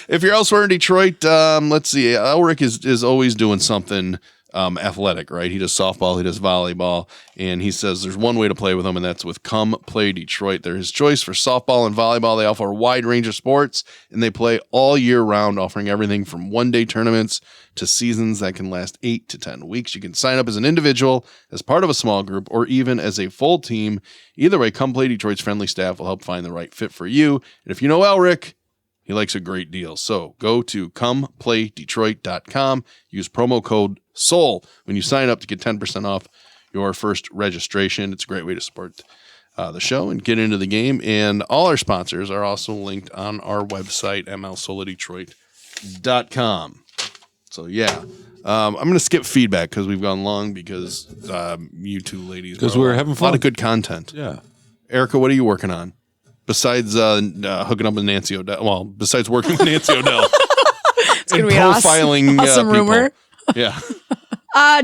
If you're elsewhere in Detroit, let's see. Elric is always doing something athletic, right? He does softball, he does volleyball, and he says there's one way to play with them, and that's with Come Play Detroit. They're his choice for softball and volleyball. They offer a wide range of sports, and they play all year round, offering everything from one-day tournaments to seasons that can last 8 to 10 weeks. You can sign up as an individual, as part of a small group, or even as a full team. Either way, Come Play Detroit's friendly staff will help find the right fit for you. And if you know Elric, he likes a great deal. So go to comeplaydetroit.com. Use promo code SOUL when you sign up to get 10% off your first registration. It's a great way to support the show and get into the game. And all our sponsors are also linked on our website, mlsolodetroit.com. So, yeah. I'm going to skip feedback because we've gone long because you two ladies. Because we're having fun. A lot of good content. Yeah. Erica, what are you working on? Besides hooking up with Nancy O'Dell. Well, besides working with Nancy O'Dell. It's going to be profiling awesome rumor. Yeah.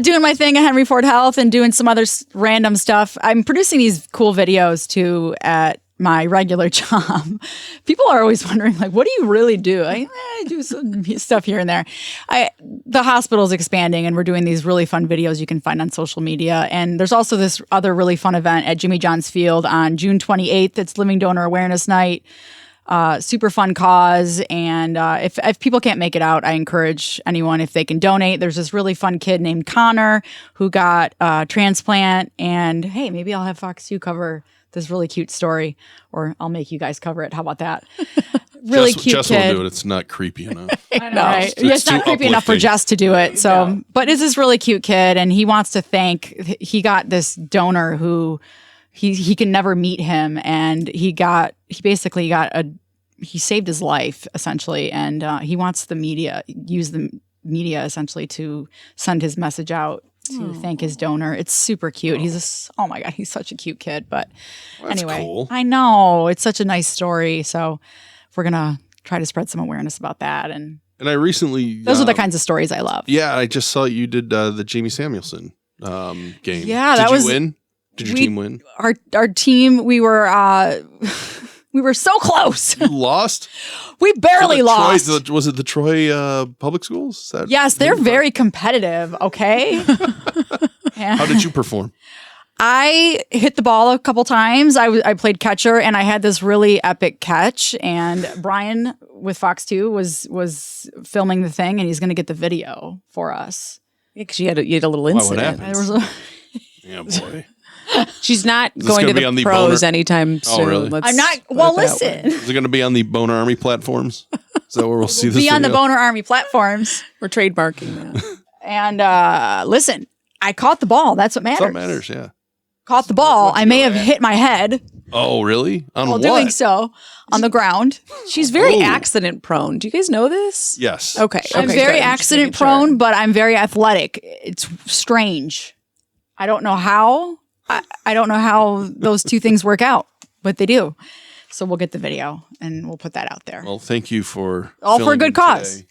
Doing my thing at Henry Ford Health and doing some other random stuff. I'm producing these cool videos too at my regular job. People are always wondering, like, what do you really do? I do some stuff here and there. The hospital's expanding and we're doing these really fun videos you can find on social media. And there's also this other really fun event at Jimmy John's Field on June 28th. It's Living Donor Awareness Night. Super fun cause. And if people can't make it out, I encourage anyone, if they can donate. There's this really fun kid named Connor who got a transplant. And hey, maybe I'll have Fox 2 cover this really cute story, or I'll make you guys cover it. How about that? Really cute Jess kid. will do it. It's not creepy enough. I know, right? It's not creepy enough for Jess to do it. So, but it's this really cute kid, and he wants to thank. He got this donor who he can never meet him, and he saved his life essentially, and he wants use the media essentially to send his message out to thank his donor. It's super cute. Oh my God, he's such a cute kid. But anyway, cool. I know it's such a nice story. So we're going to try to spread some awareness about that. And I recently... those are the kinds of stories I love. Yeah, I just saw you did the Jamie Samuelson game. Yeah, Did you win? Did your team win? Our team, we were... We were so close. You lost? We barely lost. Was it the Troy Public Schools? Yes, they're very competitive, okay? How did you perform? I hit the ball a couple times. I played catcher, and I had this really epic catch. And Brian with Fox 2 was filming the thing, and he's going to get the video for us. Yeah, because you had a little incident. Yeah, boy. She's not going to the pros anytime soon. Oh, really? I'm not. Well, listen. Is it going to be on the Boner Army platforms? Is that where we'll see this? Be on the Boner Army platforms. We're trademarking that. And listen, I caught the ball. That's what matters. That's what matters, yeah. Caught the ball. I may have hit my head. Oh, really? On while what? doing so on the ground. She's very accident prone. Do you guys know this? Yes. Okay. I'm very accident prone, but I'm very athletic. It's strange. I don't know how. I don't know how those two things work out, but they do. So we'll get the video and we'll put that out there. Well, thank you for all for a good cause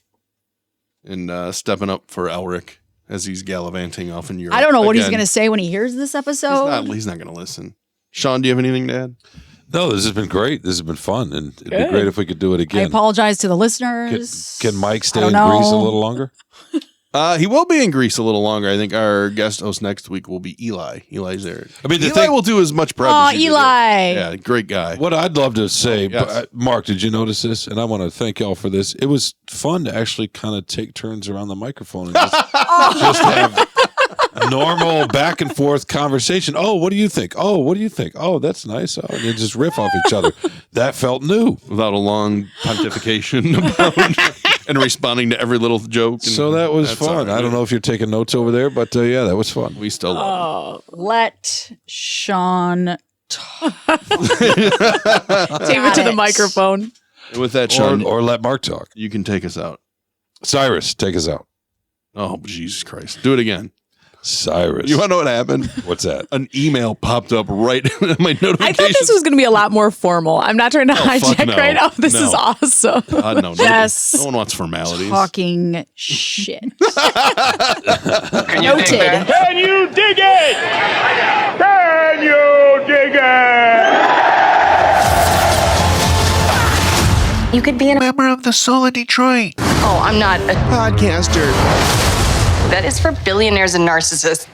and stepping up for Elric as he's gallivanting off in Europe. I don't know what he's going to say when he hears this episode. He's not going to listen. Sean, do you have anything to add? No, this has been great. This has been fun, and it'd be great if we could do it again. I apologize to the listeners. Can Mike stay in Greece a little longer? He will be in Greece a little longer. I think our guest host next week will be Eli. Eli's there. I mean, Eli will do as much prep as you Eli. do. Yeah, great guy. What I'd love to say, yes. Mark, did you notice this? And I want to thank y'all for this. It was fun to actually kind of take turns around the microphone and just have a normal back and forth conversation. Oh, what do you think? Oh, what do you think? Oh, that's nice. Oh, and you just riff off each other. That felt new. Without a long pontification about and responding to every little joke. So that was fun. I don't know if you're taking notes over there, but yeah, that was fun. We still love it. Let Shawn talk. Take it to the microphone. And with that, Shawn, or let Mark talk. You can take us out. Cyrus, take us out. Oh, Jesus Christ. Do it again. Cyrus. You want to know what happened? What's that? An email popped up right in my notifications. I thought this was going to be a lot more formal. I'm not trying to hijack no. right now. This No. is awesome. No. Just No one wants formalities. talking shit. Can you Noted. dig that? Can you dig it? Can you dig it? You could be a Member of the Soul of Detroit. Oh, I'm not a Podcaster. That is for billionaires and narcissists.